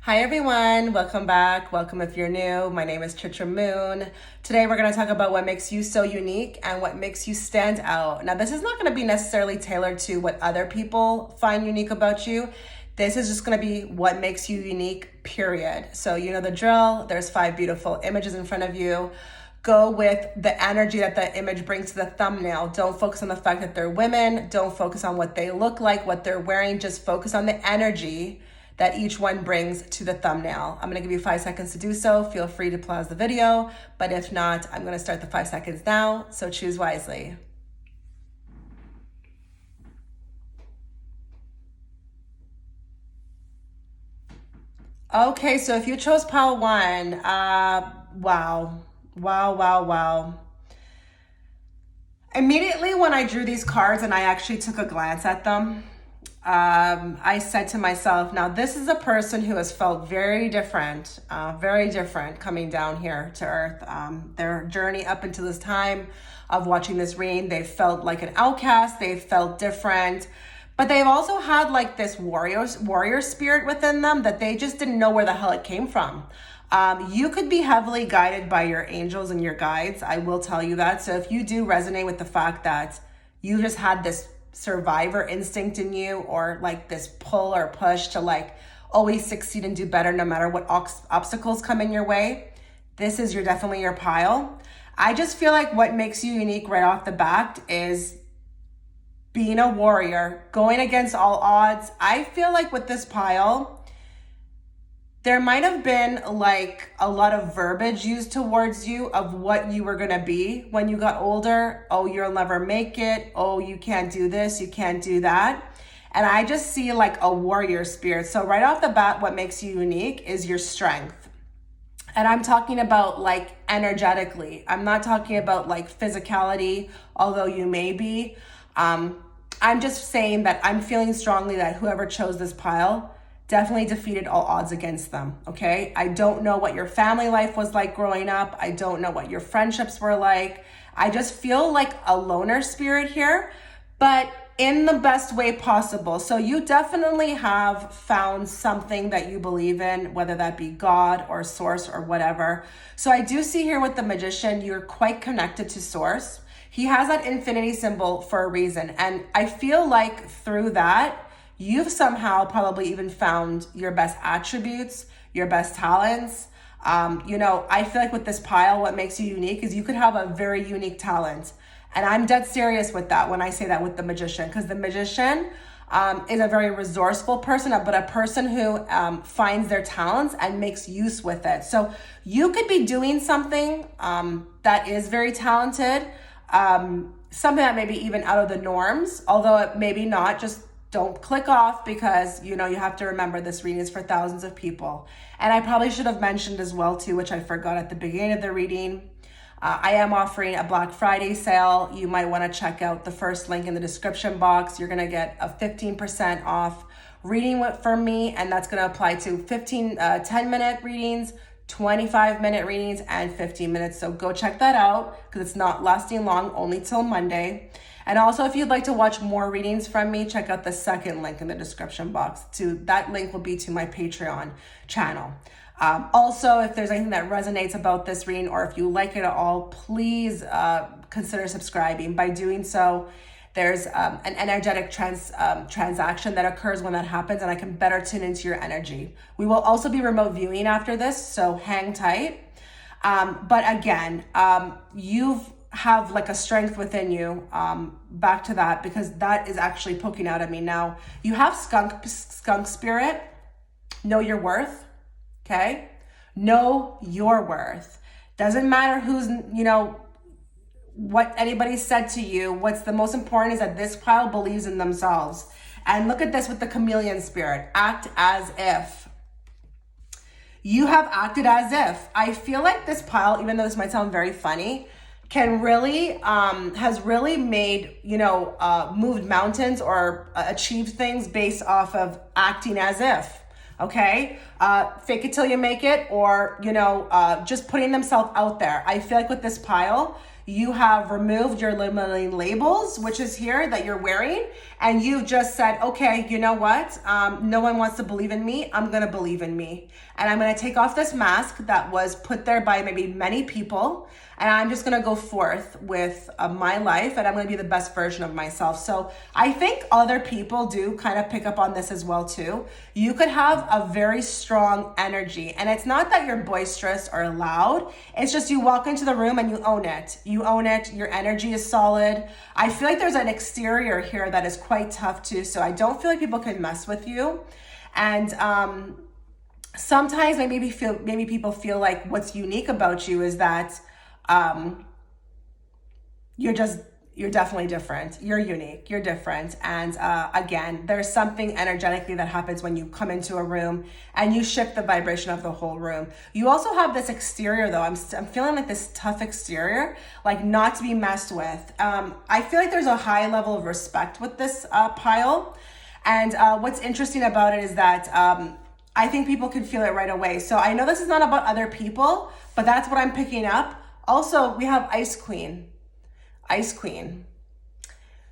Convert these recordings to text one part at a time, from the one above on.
Hi everyone, welcome back. Welcome if you're new. My name is Chitra Moon. Today we're going to talk about what makes you so unique and what makes you stand out. Now this is not going to be necessarily tailored to what other people find unique about you. This is just going to be what makes you unique, period. So you know the drill. There's 5 beautiful images in front of you. Go with the energy that the image brings to the thumbnail. Don't focus on the fact that they're women. Don't focus on what they look like, what they're wearing. Just focus on the energy that each one brings to the thumbnail. I'm gonna give you 5 seconds to do so. Feel free to pause the video, but if not, I'm gonna start the 5 seconds now, so choose wisely. Okay, so if you chose pile 1, wow. Immediately when I drew these cards and I actually took a glance at them, I said to myself, now this is a person who has felt very different coming down here to earth. Their journey up until this time of watching this reading, they felt like an outcast, they felt different, but they've also had like this warrior spirit within them that they just didn't know where the hell it came from. You could be heavily guided by your angels and your guides. I will tell you that. So if you do resonate with the fact that you just had this survivor instinct in you, or like this pull or push to like always succeed and do better no matter what obstacles come in your way, this is definitely your pile. I just feel like what makes you unique right off the bat is being a warrior, going against all odds. I feel like with this pile, there might have been like a lot of verbiage used towards you of what you were going to be when you got older. Oh, you'll never make it. Oh, you can't do this. You can't do that. And I just see like a warrior spirit. So right off the bat, what makes you unique is your strength. And I'm talking about like energetically. I'm not talking about like physicality, although you may be. I'm just saying that I'm feeling strongly that whoever chose this pile definitely defeated all odds against them, okay? I don't know what your family life was like growing up. I don't know what your friendships were like. I just feel like a loner spirit here, but in the best way possible. So you definitely have found something that you believe in, whether that be God or source or whatever. So I do see here with the magician, you're quite connected to source. He has that infinity symbol for a reason. And I feel like through that, you've somehow probably even found your best attributes, your best talents. I feel like with this pile, what makes you unique is you could have a very unique talent. And I'm dead serious with that when I say that with the magician, because the magician is a very resourceful person, but a person who finds their talents and makes use with it. So you could be doing something that is very talented, something that may be even out of the norms, although it maybe not. Just don't click off, because you have to remember this reading is for thousands of people. And I probably should have mentioned as well too, which I forgot at the beginning of the reading, I am offering a Black Friday sale. You might want to check out the first link in the description box. You're going to get a 15% off reading from me, and that's going to apply to 10-minute readings, 25-minute readings, and 15 minutes. So go check that out, because it's not lasting long, only till Monday. And also, if you'd like to watch more readings from me, check out the second link in the description box. That link will be to my Patreon channel. Also, if there's anything that resonates about this reading, or if you like it at all, please consider subscribing. By doing so, there's an energetic transaction that occurs when that happens, and I can better tune into your energy. We will also be remote viewing after this, so hang tight. But again, you have like a strength within you, back to that, because that is actually poking out at me. Now, you have skunk spirit. Know your worth, okay? Know your worth. Doesn't matter who's, what anybody said to you. What's the most important is that this pile believes in themselves. And look at this with the chameleon spirit. Act as if. You have acted as if. I feel like this pile, even though this might sound very funny, can really, has really made, moved mountains or achieved things based off of acting as if, okay? Fake it till you make it, or, just putting themselves out there. I feel like with this pile, you have removed your limiting labels, which is here that you're wearing, and you just said, okay, you know what? No one wants to believe in me. I'm going to believe in me. And I'm going to take off this mask that was put there by maybe many people. And I'm just going to go forth with my life, and I'm going to be the best version of myself. So I think other people do kind of pick up on this as well too. You could have a very strong energy, and it's not that you're boisterous or loud. It's just you walk into the room and you own it. You own it. Your energy is solid. I feel like there's an exterior here that is quite tough too. So I don't feel like people can mess with you. And sometimes maybe people feel like what's unique about you is that you're definitely different. You're unique. You're different. And again, there's something energetically that happens when you come into a room and you shift the vibration of the whole room. You also have this exterior though. I'm feeling like this tough exterior, like not to be messed with. I feel like there's a high level of respect with this pile. And what's interesting about it is that I think people can feel it right away. So I know this is not about other people, but that's what I'm picking up. Also, we have Ice Queen. Ice Queen.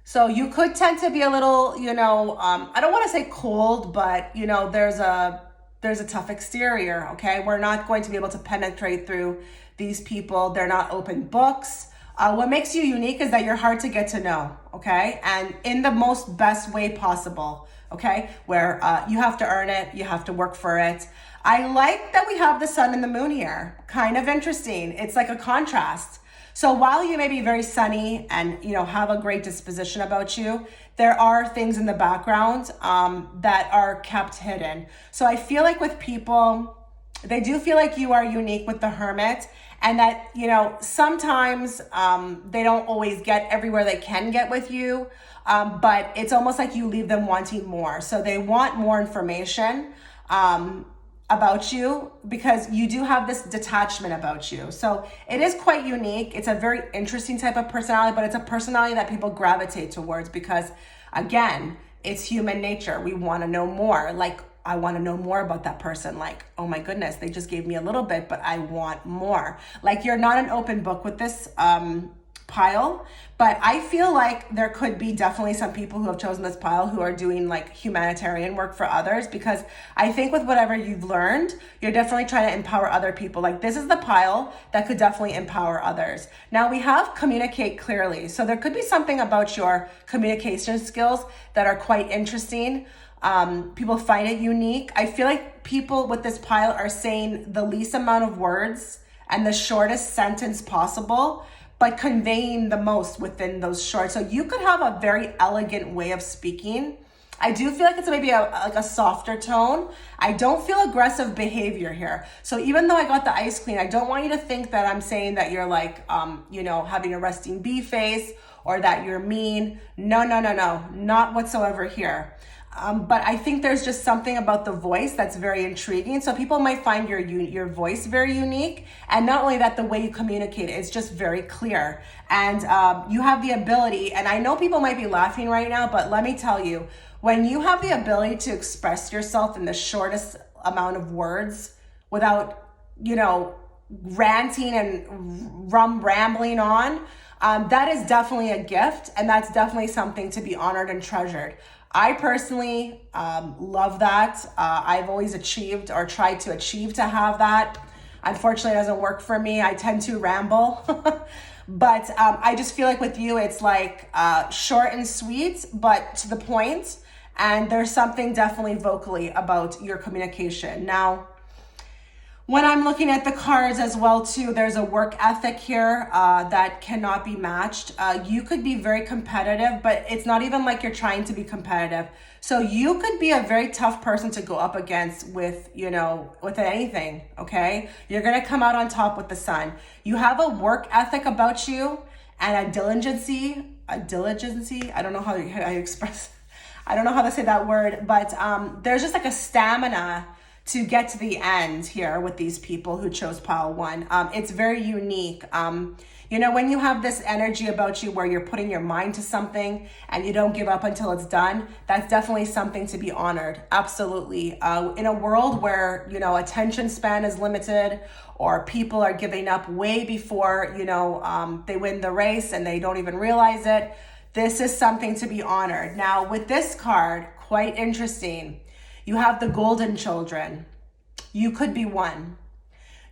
So you could tend to be a little, I don't want to say cold, but there's a tough exterior, okay? We're not going to be able to penetrate through these people. They're not open books. What makes you unique is that you're hard to get to know, okay? And in the most best way possible, okay? Where you have to earn it, you have to work for it. I like that we have the sun and the moon here. Kind of interesting. It's like a contrast. So while you may be very sunny and have a great disposition about you, there are things in the background that are kept hidden. So I feel like with people, they do feel like you are unique with the Hermit, and that sometimes they don't always get everywhere they can get with you, but it's almost like you leave them wanting more. So they want more information about you because you do have this detachment about you. So it is quite unique. It's a very interesting type of personality, but it's a personality that people gravitate towards because, again, it's human nature. We want to know more. Like, I want to know more about that person. Like, oh my goodness, they just gave me a little bit, but I want more. Like, you're not an open book with this pile, but I feel like there could be definitely some people who have chosen this pile who are doing like humanitarian work for others, because I think with whatever you've learned, you're definitely trying to empower other people. Like, this is the pile that could definitely empower others. Now we have communicate clearly. So there could be something about your communication skills that are quite interesting. People find it unique. I feel like people with this pile are saying the least amount of words and the shortest sentence possible, but conveying the most within those short. So you could have a very elegant way of speaking. I do feel like it's maybe like a softer tone. I don't feel aggressive behavior here. So even though I got the Ice Queen, I don't want you to think that I'm saying that you're like, having a resting bee face or that you're mean. No, not whatsoever here. But I think there's just something about the voice that's very intriguing. So people might find your voice very unique. And not only that, the way you communicate, it's just very clear. And you have the ability, and I know people might be laughing right now, but let me tell you, when you have the ability to express yourself in the shortest amount of words without, ranting and rambling on, that is definitely a gift. And that's definitely something to be honored and treasured. I personally love that. I've always achieved or tried to achieve to have that. Unfortunately, it doesn't work for me. I tend to ramble. But I just feel like with you, it's like short and sweet, but to the point. And there's something definitely vocally about your communication. Now, when I'm looking at the cards as well too, there's a work ethic here that cannot be matched. You could be very competitive, but it's not even like you're trying to be competitive. So you could be a very tough person to go up against with, with anything, okay? You're gonna come out on top with the sun. You have a work ethic about you and a diligency. I don't know how you express, I don't know how to say that word, but there's just like a stamina to get to the end here with these people who chose pile one. It's very unique. You know, when you have this energy about you where you're putting your mind to something and you don't give up until it's done, that's definitely something to be honored. Absolutely. In a world where, you know, attention span is limited, or people are giving up way before, you know, they win the race and they don't even realize it, this is something to be honored. Now, with this card, quite interesting. You have the golden children. You could be one.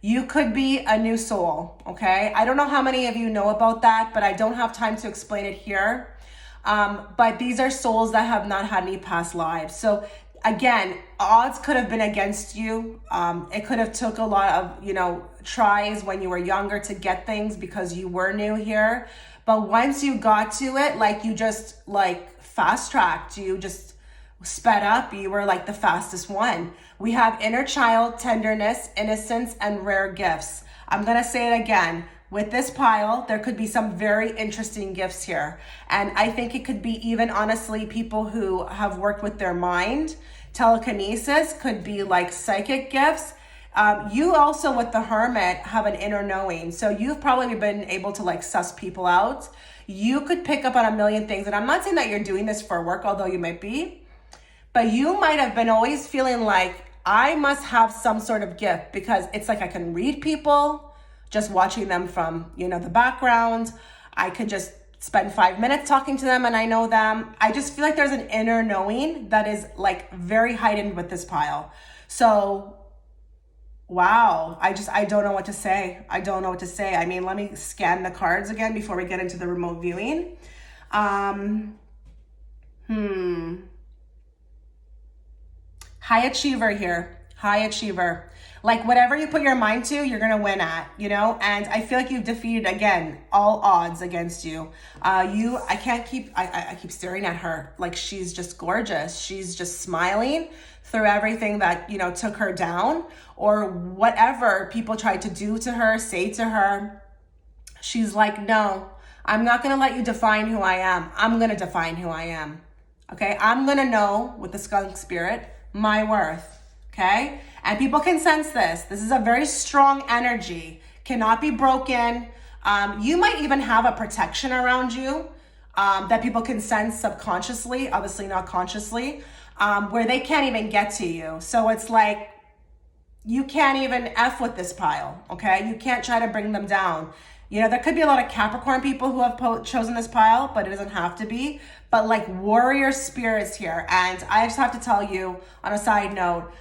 You could be a new soul, okay? I don't know how many of you know about that, but I don't have time to explain it here. But these are souls that have not had any past lives. So again, odds could have been against you. It could have took a lot of, you know, tries when you were younger to get things because you were new here. But once you got to it, like you just like fast tracked, you just sped up, you were like the fastest one. We have inner child, tenderness, innocence, and rare gifts. I'm going to say it again. With this pile, there could be some very interesting gifts here. And I think it could be even honestly people who have worked with their mind. Telekinesis could be like psychic gifts. You also with the Hermit have an inner knowing. So you've probably been able to like suss people out. You could pick up on a million things. And I'm not saying that you're doing this for work, although you might be. But you might have been always feeling like, I must have some sort of gift because it's like I can read people, just watching them from, you know, the background. I could just spend 5 minutes talking to them and I know them. I just feel like there's an inner knowing that is like very heightened with this pile. So, wow, I don't know what to say. I don't know what to say. I mean, let me scan the cards again before we get into the remote viewing. High achiever here, high achiever. Like whatever you put your mind to, you're gonna win at, you know? And I feel like you've defeated, again, all odds against you. I keep staring at her like she's just gorgeous. She's just smiling through everything that, you know, took her down or whatever people tried to do to her, say to her. She's like, no, I'm not gonna let you define who I am. I'm gonna define who I am, okay? I'm gonna know with the skunk spirit my worth, okay? And people can sense this. This is a very strong energy, cannot be broken. You might even have a protection around you that people can sense subconsciously, obviously not consciously, where they can't even get to you. So it's like, you can't even F with this pile, okay? You can't try to bring them down. You know, there could be a lot of Capricorn people who have chosen this pile, but it doesn't have to be. But like warrior spirits here. And I just have to tell you on a side note,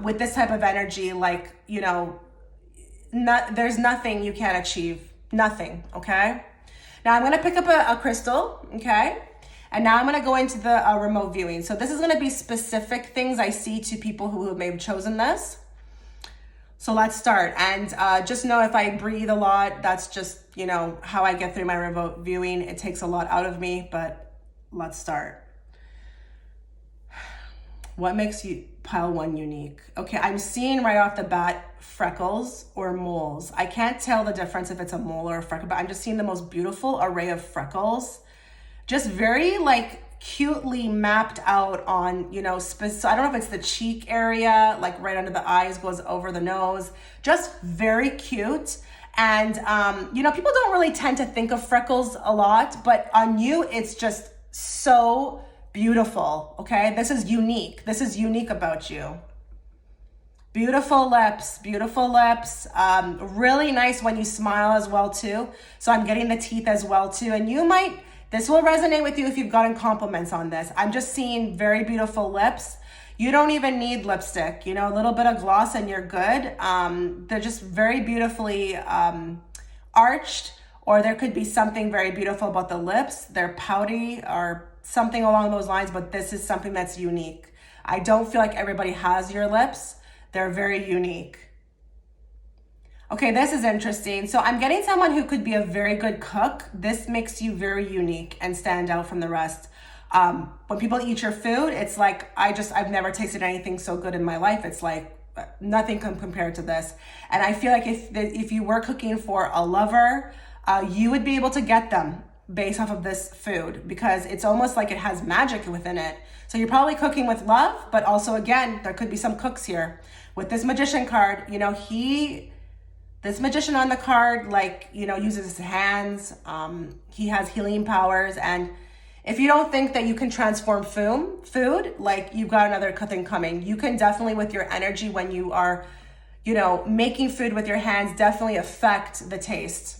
with this type of energy, like, you know, there's nothing you can't achieve. Nothing, okay? Now I'm going to pick up a crystal, okay? And now I'm going to go into the remote viewing. So this is going to be specific things I see to people who may have chosen this. So let's start. And just know if I breathe a lot, that's just, you know, how I get through my remote viewing. It takes a lot out of me, but let's start. What makes you pile one unique? Okay, I'm seeing right off the bat freckles or moles. I can't tell the difference if it's a mole or a freckle, but I'm just seeing the most beautiful array of freckles. Just very like cutely mapped out on, you know, so I don't know if it's the cheek area, like right under the eyes, goes over the nose. Just very cute. And, you know, people don't really tend to think of freckles a lot, but on you, it's just so beautiful, okay? This is unique. This is unique about you. Beautiful lips, really nice when you smile as well too. So I'm getting the teeth as well too. And this will resonate with you if you've gotten compliments on this. I'm just seeing very beautiful lips. You don't even need lipstick, you know, a little bit of gloss and you're good. They're just very beautifully arched, or there could be something very beautiful about the lips. They're pouty or something along those lines, but this is something that's unique. I don't feel like everybody has your lips. They're very unique. Okay, this is interesting. So I'm getting someone who could be a very good cook. This makes you very unique and stand out from the rest. When people eat your food, it's like, I've never tasted anything so good in my life. It's like nothing can compare to this. And I feel like if you were cooking for a lover, you would be able to get them based off of this food, because it's almost like it has magic within it. So you're probably cooking with love, but also, again, there could be some cooks here. With this magician card, you know, this magician on the card, like, you know, uses his hands. He has healing powers. And if you don't think that you can transform food, like, you've got another thing coming. You can definitely, with your energy, when you are, you know, making food with your hands, definitely affect the taste.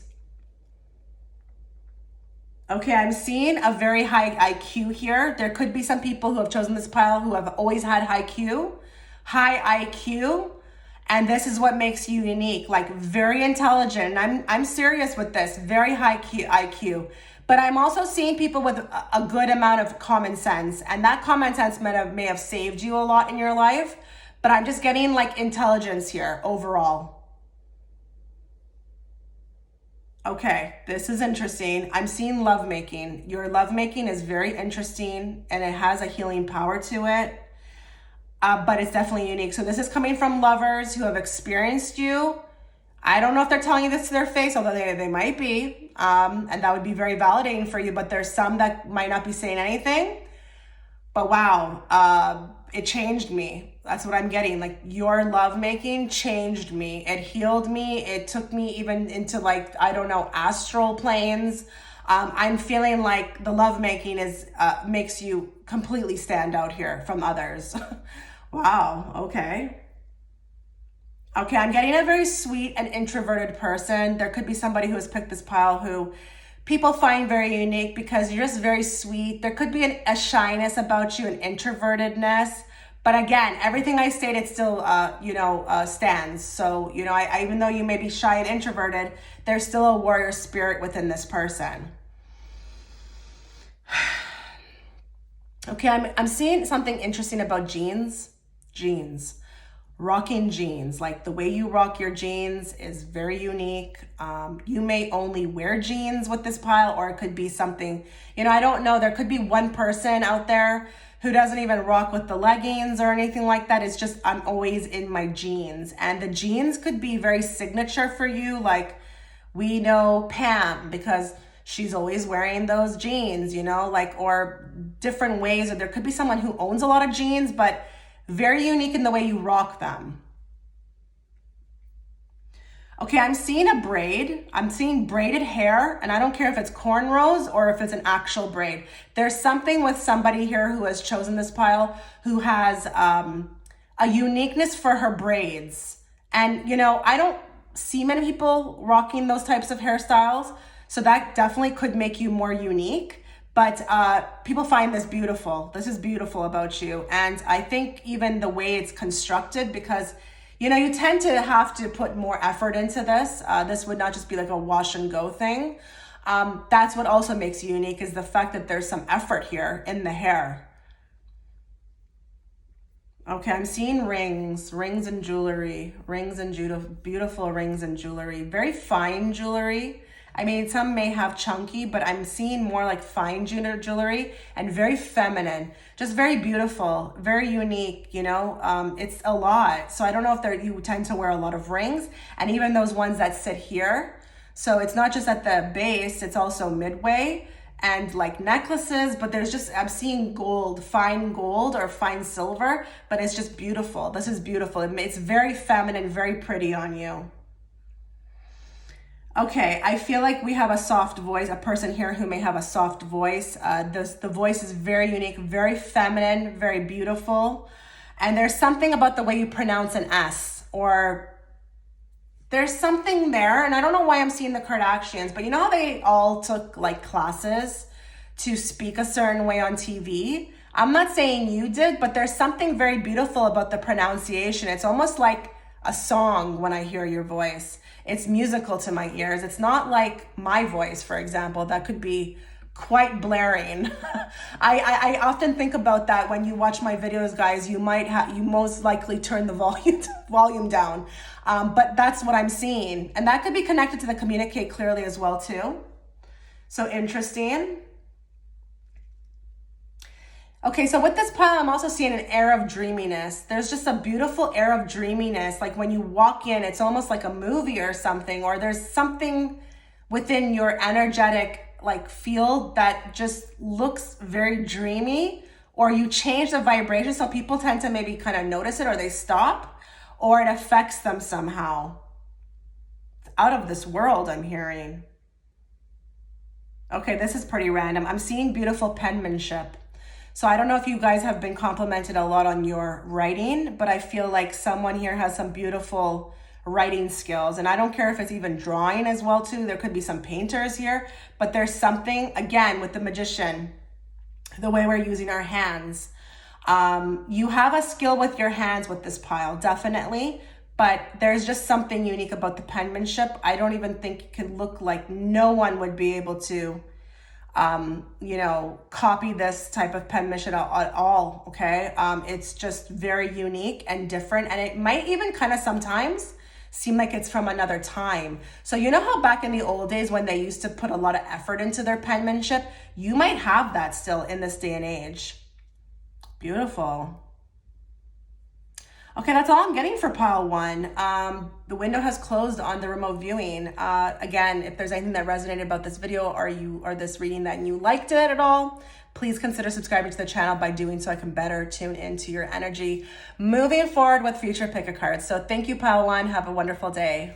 Okay, I'm seeing a very high IQ here. There could be some people who have chosen this pile who have always had high IQ, and this is what makes you unique, like very intelligent. And I'm serious with this, very high IQ. But I'm also seeing people with a good amount of common sense, and that common sense may have saved you a lot in your life, but I'm just getting like intelligence here overall. Okay, this is interesting. I'm seeing lovemaking. Your lovemaking is very interesting and it has a healing power to it, but it's definitely unique. So this is coming from lovers who have experienced you. I don't know if they're telling you this to their face, although they might be, and that would be very validating for you, but there's some that might not be saying anything. But wow, it changed me. That's what I'm getting. Like, your lovemaking changed me. It healed me. It took me even into, like, I don't know, astral planes. I'm feeling like the lovemaking makes you completely stand out here from others. Wow, okay. Okay, I'm getting a very sweet and introverted person. There could be somebody who has picked this pile who people find very unique because you're just very sweet. There could be a shyness about you, an introvertedness. But again, everything I stated still, stands. So, you know, I even though you may be shy and introverted, there's still a warrior spirit within this person. Okay, I'm seeing something interesting about jeans. Rocking jeans, like the way you rock your jeans is very unique. You may only wear jeans with this pile, or it could be something, you know, I don't know. There could be one person out there who doesn't even rock with the leggings or anything like that. It's just, I'm always in my jeans. And the jeans could be very signature for you. Like, we know Pam because she's always wearing those jeans, you know, like, or different ways. Or there could be someone who owns a lot of jeans, but very unique in the way you rock them. Okay, I'm seeing a braid. I'm seeing braided hair, and I don't care if it's cornrows or if it's an actual braid. There's something with somebody here who has chosen this pile who has a uniqueness for her braids. And, you know, I don't see many people rocking those types of hairstyles, so that definitely could make you more unique. But people find this beautiful. This is beautiful about you. And I think even the way it's constructed, because, you know, you tend to have to put more effort into this. This would not just be like a wash and go thing. That's what also makes you unique, is the fact that there's some effort here in the hair. Okay, I'm seeing rings and jewelry, beautiful rings and jewelry, very fine jewelry. I mean, some may have chunky, but I'm seeing more like fine jewelry and very feminine, just very beautiful, very unique, you know, it's a lot. So I don't know if you tend to wear a lot of rings, and even those ones that sit here. So it's not just at the base, it's also midway, and like necklaces, but there's just, I'm seeing gold, fine gold or fine silver, but it's just beautiful. This is beautiful. It's very feminine, very pretty on you. Okay, I feel like we have a soft voice, a person here who may have a soft voice. The voice is very unique, very feminine, very beautiful. And there's something about the way you pronounce an S, or there's something there. And I don't know why I'm seeing the Kardashians, but you know how they all took like classes to speak a certain way on TV? I'm not saying you did, but there's something very beautiful about the pronunciation. It's almost like a song when I hear your voice. It's musical to my ears. It's not like my voice, for example, that could be quite blaring. I often think about that when you watch my videos, guys. You most likely turn the volume down, but that's what I'm seeing, and that could be connected to the communicate clearly as well too. So interesting. Okay, so with this pile, I'm also seeing an air of dreaminess. There's just a beautiful air of dreaminess. Like when you walk in, it's almost like a movie or something, or there's something within your energetic like field that just looks very dreamy, or you change the vibration so people tend to maybe kind of notice it, or they stop, or it affects them somehow. It's out of this world, I'm hearing. Okay, this is pretty random. I'm seeing beautiful penmanship. So I don't know if you guys have been complimented a lot on your writing, but I feel like someone here has some beautiful writing skills. And I don't care if it's even drawing as well too. There could be some painters here, but there's something, again, with the magician, the way we're using our hands. You have a skill with your hands with this pile, definitely. But there's just something unique about the penmanship. I don't even think it can look like, no one would be able to, you know, copy this type of penmanship at all, okay? It's just very unique and different. And it might even kind of sometimes seem like it's from another time. So you know how back in the old days when they used to put a lot of effort into their penmanship, you might have that still in this day and age. Beautiful. Okay, that's all I'm getting for pile one. The window has closed on the remote viewing. Again, if there's anything that resonated about this video or this reading that you liked it at all, please consider subscribing to the channel by doing so I can better tune into your energy moving forward with future pick-a-cards. So thank you, pile one. Have a wonderful day.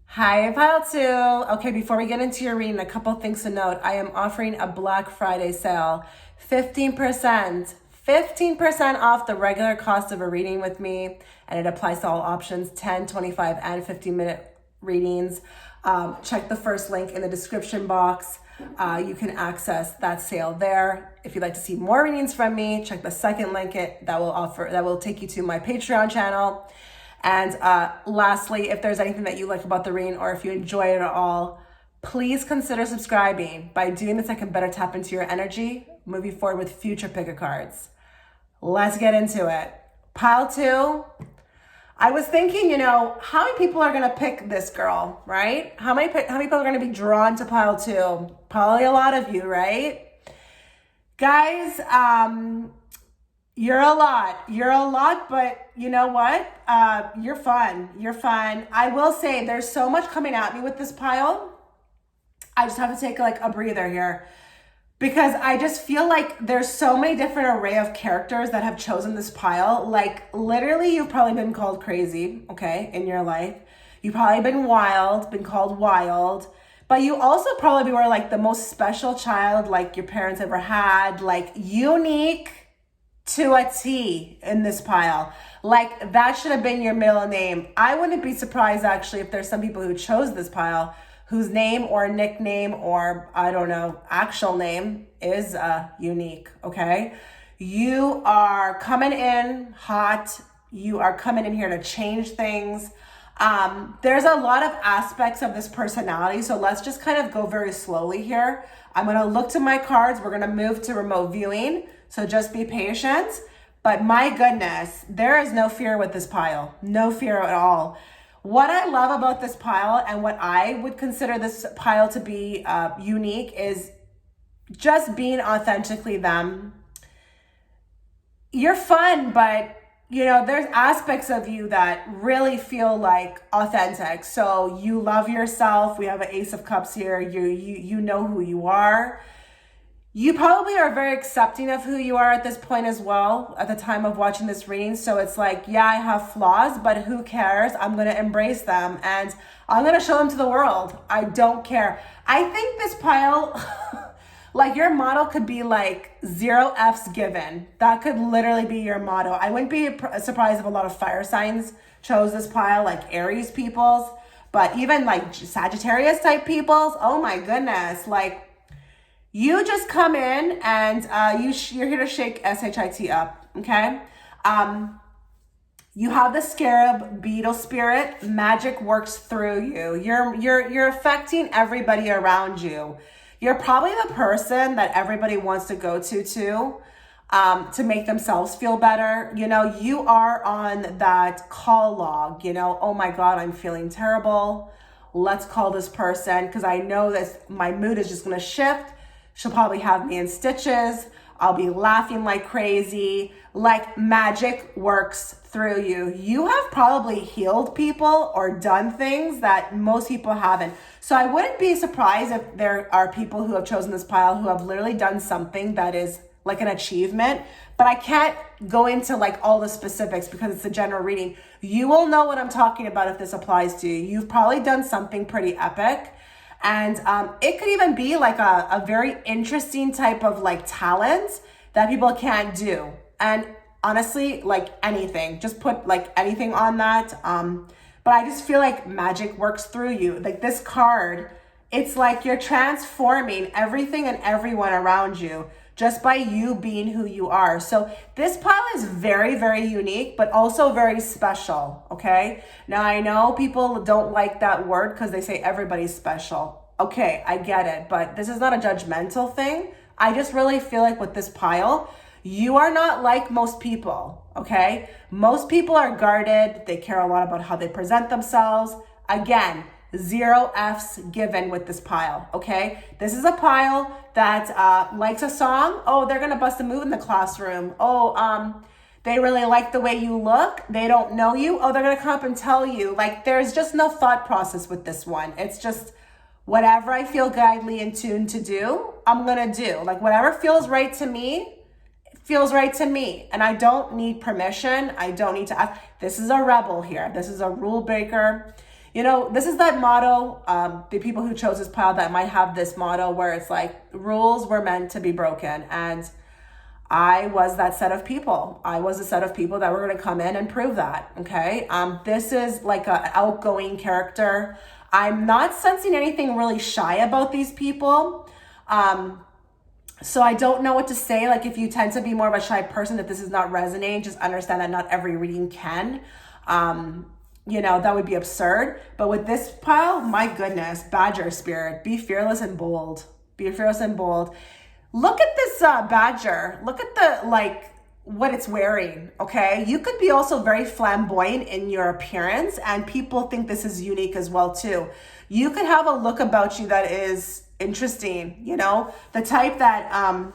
Hi, pile two. Okay, before we get into your reading, a couple things to note. I am offering a Black Friday sale, 15% off the regular cost of a reading with me, and it applies to all options, 10, 25, and 15-minute readings. Check the first link in the description box. You can access that sale there. If you'd like to see more readings from me, check the second link that will take you to my Patreon channel. And lastly, if there's anything that you like about the reading, or if you enjoy it at all, please consider subscribing. By doing this, I can better tap into your energy moving forward with future pick-a-cards. Let's get into it. Pile two. I was thinking, you know, how many people are going to pick this girl, right? How many people are going to be drawn to pile two? Probably a lot of you, right? Guys, you're a lot, but you know what? You're fun. I will say there's so much coming at me with this pile. I just have to take like a breather here, because I just feel like there's so many different array of characters that have chosen this pile. Like literally, you've probably been called crazy, okay, in your life. You've probably been called wild, but you also probably were like the most special child like your parents ever had, like unique to a T in this pile. Like that should have been your middle name. I wouldn't be surprised actually if there's some people who chose this pile whose name or nickname or, I don't know, actual name is unique, okay? You are coming in hot. You are coming in here to change things. There's a lot of aspects of this personality, so let's just kind of go very slowly here. I'm gonna look to my cards. We're gonna move to remote viewing, so just be patient. But my goodness, there is no fear with this pile. No fear at all. What I love about this pile and what I would consider this pile to be unique is just being authentically them. You're fun, but you know, there's aspects of you that really feel like authentic. So you love yourself. We have an Ace of Cups here. You know who you are. You probably are very accepting of who you are at this point as well, at the time of watching this reading. So it's like, yeah, I have flaws, but who cares? I'm going to embrace them and I'm going to show them to the world. I don't care. I think this pile, like your motto could be like 0 F's given. That could literally be your motto. I wouldn't be surprised if a lot of fire signs chose this pile, like Aries peoples, but even like Sagittarius type peoples. Oh my goodness. Like, you just come in and you're here to shake SHIT up, okay? You have the scarab beetle spirit. Magic works through you. You're affecting everybody around you. You're probably the person that everybody wants to go to make themselves feel better. You know, you are on that call log, you know, oh my God, I'm feeling terrible. Let's call this person because I know that my mood is just going to shift. She'll probably have me in stitches. I'll be laughing like crazy. Like magic works through you. You have probably healed people or done things that most people haven't. So I wouldn't be surprised if there are people who have chosen this pile who have literally done something that is like an achievement, but I can't go into like all the specifics because it's a general reading. You will know what I'm talking about if this applies to you. You've probably done something pretty epic. And it could even be like a very interesting type of like talent that people can't do. And honestly, like anything, just put like anything on that. But I just feel like magic works through you. Like this card, it's like you're transforming everything and everyone around you just by you being who you are. So this pile is very, very unique, but also very special, okay? Now, I know people don't like that word because they say everybody's special. Okay, I get it, but this is not a judgmental thing. I just really feel like with this pile, you are not like most people, okay? Most people are guarded. They care a lot about how they present themselves. Again, 0 F's given with this pile, okay? This is a pile that likes a song. Oh, they're gonna bust a move in the classroom. Oh, they really like the way you look. They don't know you. Oh, they're gonna come up and tell you. Like, there's just no thought process with this one. It's just whatever I feel guidely in tune to do, I'm gonna do. Like, whatever feels right to me, feels right to me. And I don't need permission. I don't need to ask. This is a rebel here. This is a rule breaker. You know, this is that motto, the people who chose this pile that might have this motto where it's like, rules were meant to be broken. And I was that set of people. I was a set of people that were going to come in and prove that, okay? This is like an outgoing character. I'm not sensing anything really shy about these people. So I don't know what to say. Like, if you tend to be more of a shy person, if this is not resonating, just understand that not every reading can. You know, that would be absurd. But with this pile, my goodness, Badger spirit, be fearless and bold. Be fearless and bold. Look at this Badger. Look at the, like, what it's wearing, okay? You could be also very flamboyant in your appearance, and people think this is unique as well, too. You could have a look about you that is interesting, you know? The type that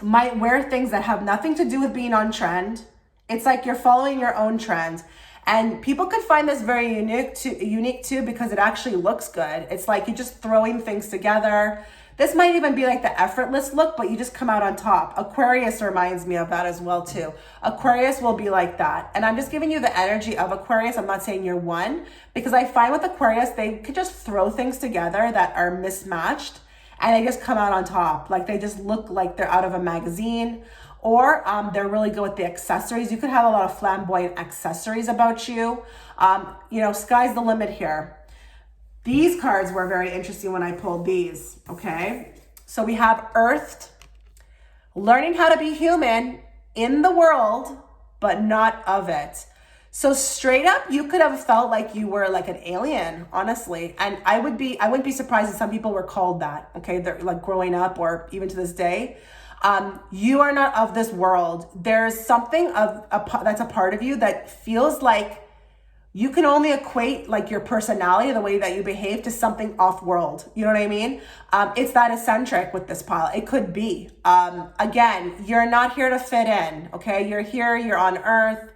might wear things that have nothing to do with being on trend. It's like you're following your own trend. And people could find this very unique too because it actually looks good. It's like you're just throwing things together. This might even be like the effortless look, but you just come out on top. Aquarius reminds me of that as well too. Aquarius will be like that. And I'm just giving you the energy of Aquarius. I'm not saying you're one, because I find with Aquarius, they could just throw things together that are mismatched and they just come out on top. Like they just look like they're out of a magazine. Or they're really good with the accessories. You could have a lot of flamboyant accessories about you. You know, sky's the limit here. These cards were very interesting when I pulled these, okay? So we have Earthed, learning how to be human in the world, but not of it. So straight up, you could have felt like you were like an alien, honestly. And I wouldn't be surprised if some people were called that, okay? They're like growing up or even to this day. You are not of this world. There's something that's a part of you that feels like you can only equate like your personality, the way that you behave, to something off world. You know what I mean? It's that eccentric with this pile. It could be. Again, you're not here to fit in, okay? You're here, you're on Earth.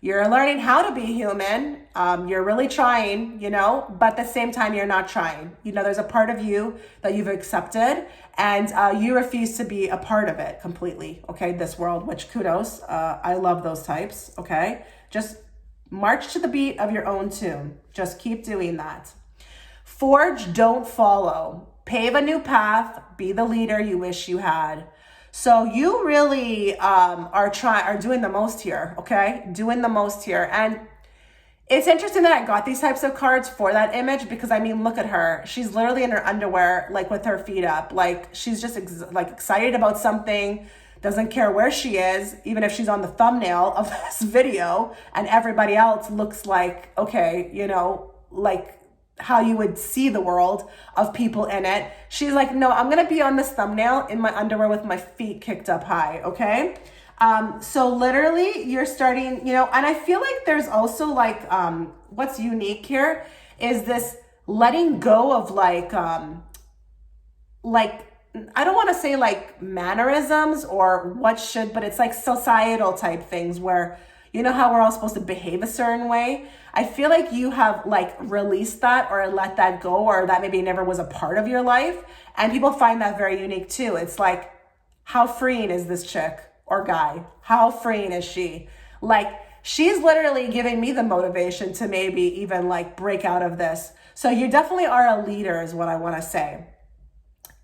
You're learning how to be human. You're really trying, you know, but at the same time, you're not trying. You know, there's a part of you that you've accepted and you refuse to be a part of it completely, okay? This world, which kudos. I love those types, okay? Just march to the beat of your own tune. Just keep doing that. Forge, don't follow. Pave a new path. Be the leader you wish you had. So you really are doing the most here, okay? Doing the most here. And it's interesting that I got these types of cards for that image because, I mean, look at her. She's literally in her underwear, like with her feet up. Like she's just excited about something, doesn't care where she is, even if she's on the thumbnail of this video and everybody else looks like, okay, you know, like how you would see the world of people in it. She's like, no, I'm gonna be on this thumbnail in my underwear with my feet kicked up high, okay? So literally you're starting, you know, and I feel like there's also like, what's unique here is this letting go of like I don't want to say like mannerisms or what should, but it's like societal type things where You know how we're all supposed to behave a certain way? I feel like you have like released that or let that go, or that maybe never was a part of your life. And people find that very unique too. It's like, how freeing is this chick or guy? How freeing is she? Like, she's literally giving me the motivation to maybe even like break out of this. So you definitely are a leader is what I want to say.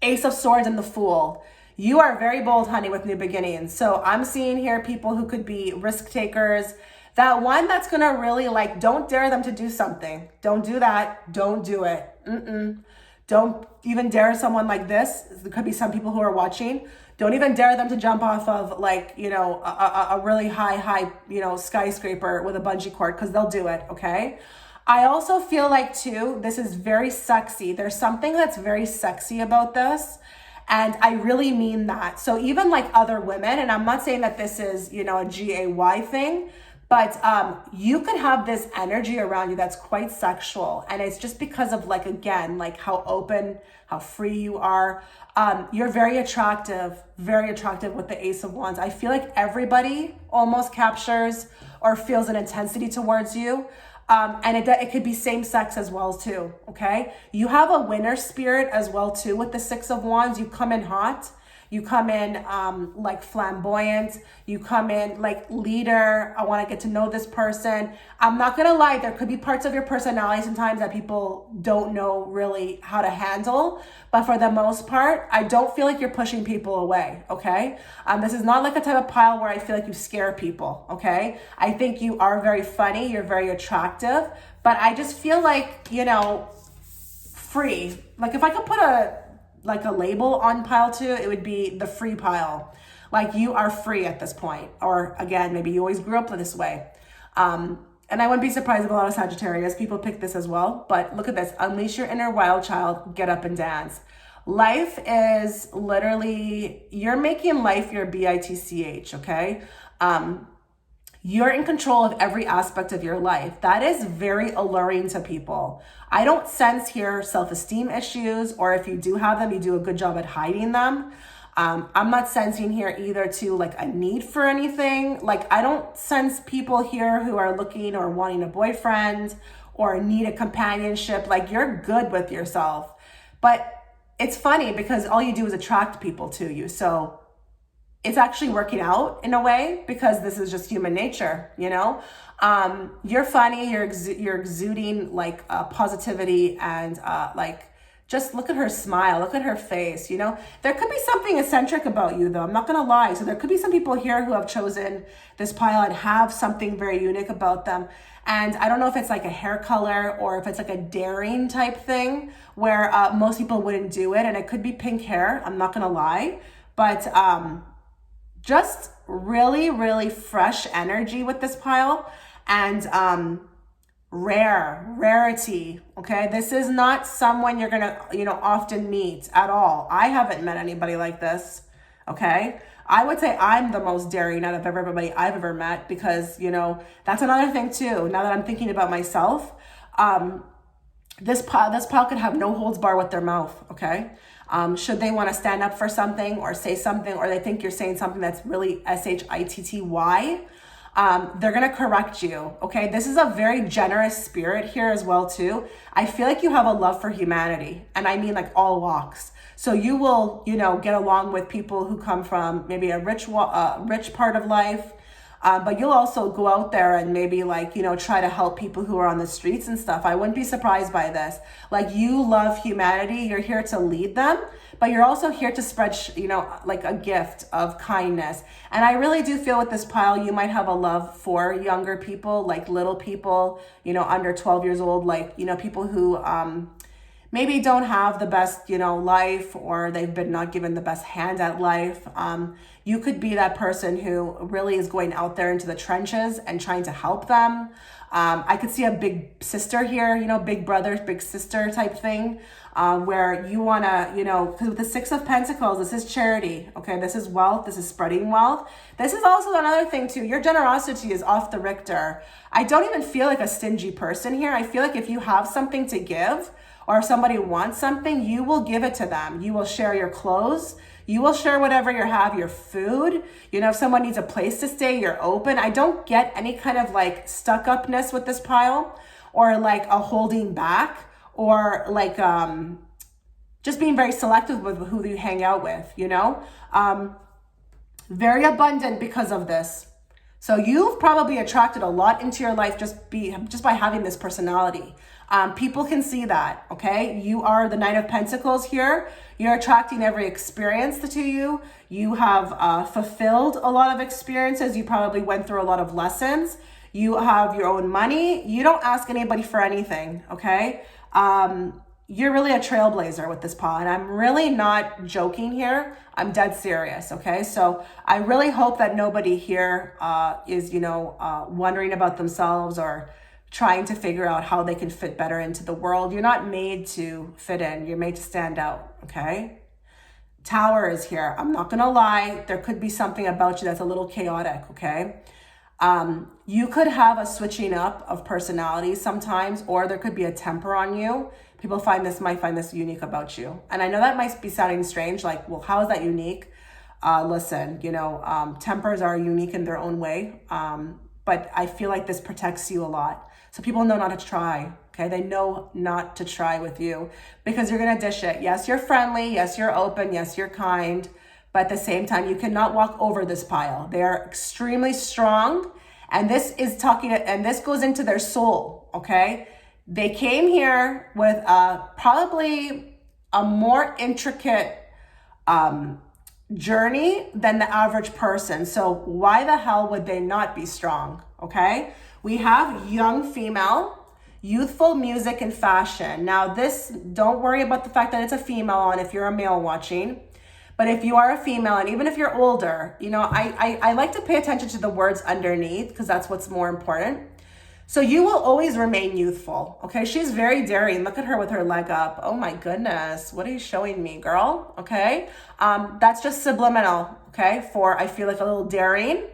Ace of Swords and the Fool. You are very bold, honey, with new beginnings. So I'm seeing here people who could be risk takers. That one that's going to really like, don't dare them to do something. Don't do that. Don't do it. Don't even dare someone like this. There could be some people who are watching. Don't even dare them to jump off of like, you know, a really high, you know, skyscraper with a bungee cord, because they'll do it. Okay. I also feel like too, this is very sexy. There's something that's very sexy about this. And I really mean that. So even like other women, and I'm not saying that this is, you know, a GAY thing, but you could have this energy around you that's quite sexual. And it's just because of like, again, like how open, how free you are. You're very attractive with the Ace of Wands. I feel like everybody almost captures or feels an intensity towards you. And it could be same sex as well too, okay? You have a winner spirit as well too with the Six of Wands. You come in hot. You come in like flamboyant. You come in like leader. I want to get to know this person. I'm not going to lie. There could be parts of your personality sometimes that people don't know really how to handle. But for the most part, I don't feel like you're pushing people away, okay? This is not like a type of pile where I feel like you scare people, okay? I think you are very funny. You're very attractive. But I just feel like, you know, free. Like if I could put a label on pile 2, it would be the free pile. Like you are free at this point. Or again, maybe you always grew up this way. And I wouldn't be surprised if a lot of Sagittarius people pick this as well. But look at this. Unleash your inner wild child. Get up and dance. Life is literally, you're making life your BITCH, okay? You're in control of every aspect of your life. That is very alluring to people. I don't sense here self-esteem issues, or if you do have them, you do a good job at hiding them. I'm not sensing here either to like a need for anything. Like I don't sense people here who are looking or wanting a boyfriend or need a companionship. Like you're good with yourself. But it's funny because all you do is attract people to you. So it's actually working out in a way because this is just human nature, you know? You're funny, you're exuding like positivity and like, just look at her smile, look at her face, you know? There could be something eccentric about you though, I'm not gonna lie. So there could be some people here who have chosen this pile and have something very unique about them. And I don't know if it's like a hair color or if it's like a daring type thing where most people wouldn't do it. And it could be pink hair, I'm not gonna lie. But just really, really fresh energy with this pile and rarity, okay? This is not someone you're gonna, you know, often meet at all. I haven't met anybody like this, okay? I would say I'm the most daring out of everybody I've ever met because, you know, that's another thing too. Now that I'm thinking about myself, this pile could have no holds bar with their mouth, okay? Should they want to stand up for something or say something, or they think you're saying something that's really SHITTY, they're going to correct you. Okay. This is a very generous spirit here as well too. I feel like you have a love for humanity, and I mean like all walks. So you will, you know, get along with people who come from maybe a rich part of life. But you'll also go out there and maybe like, you know, try to help people who are on the streets and stuff. I wouldn't be surprised by this. Like you love humanity. You're here to lead them, but you're also here to spread, you know, like a gift of kindness. And I really do feel with this pile, you might have a love for younger people, like little people, you know, under 12 years old, like, you know, people who, maybe don't have the best, you know, life, or they've been not given the best hand at life. You could be that person who really is going out there into the trenches and trying to help them. I could see a big sister here, you know, big brother, big sister type thing, where you want to, you know, because with the Six of Pentacles, this is charity. Okay. This is wealth. This is spreading wealth. This is also another thing too. Your generosity is off the Richter. I don't even feel like a stingy person here. I feel like if you have something to give, or if somebody wants something, you will give it to them. You will share your clothes. You will share whatever you have, your food. You know, if someone needs a place to stay, you're open. I don't get any kind of like stuck upness with this pile, or like a holding back, or like just being very selective with who you hang out with, you know? Very abundant because of this. So you've probably attracted a lot into your life just by having this personality. People can see that, okay? You are the Knight of Pentacles here. You're attracting every experience to you. You have fulfilled a lot of experiences. You probably went through a lot of lessons. You have your own money. You don't ask anybody for anything, okay? You're really a trailblazer with this pile, and I'm really not joking here. I'm dead serious, okay? So I really hope that nobody here is, wondering about themselves or trying to figure out how they can fit better into the world. You're not made to fit in. You're made to stand out, okay? Tower is here. I'm not gonna lie. There could be something about you that's a little chaotic, okay? You could have a switching up of personalities sometimes, or there could be a temper on you. People might find this unique about you. And I know that might be sounding strange, like, well, how is that unique? Listen, tempers are unique in their own way. But I feel like this protects you a lot. So people know not to try, okay? They know not to try with you because you're gonna dish it. Yes, you're friendly. Yes, you're open. Yes, you're kind. But at the same time, you cannot walk over this pile. They are extremely strong. And this goes into their soul, okay? They came here with probably a more intricate journey than the average person. So why the hell would they not be strong, okay? We have young female, youthful music and fashion. Now this, don't worry about the fact that it's a female on if you're a male watching. But if you are a female, and even if you're older, I like to pay attention to the words underneath because that's what's more important. So you will always remain youthful, okay? She's very daring. Look at her with her leg up. Oh my goodness, what are you showing me, girl? Okay, that's just subliminal, okay? I feel like a little daring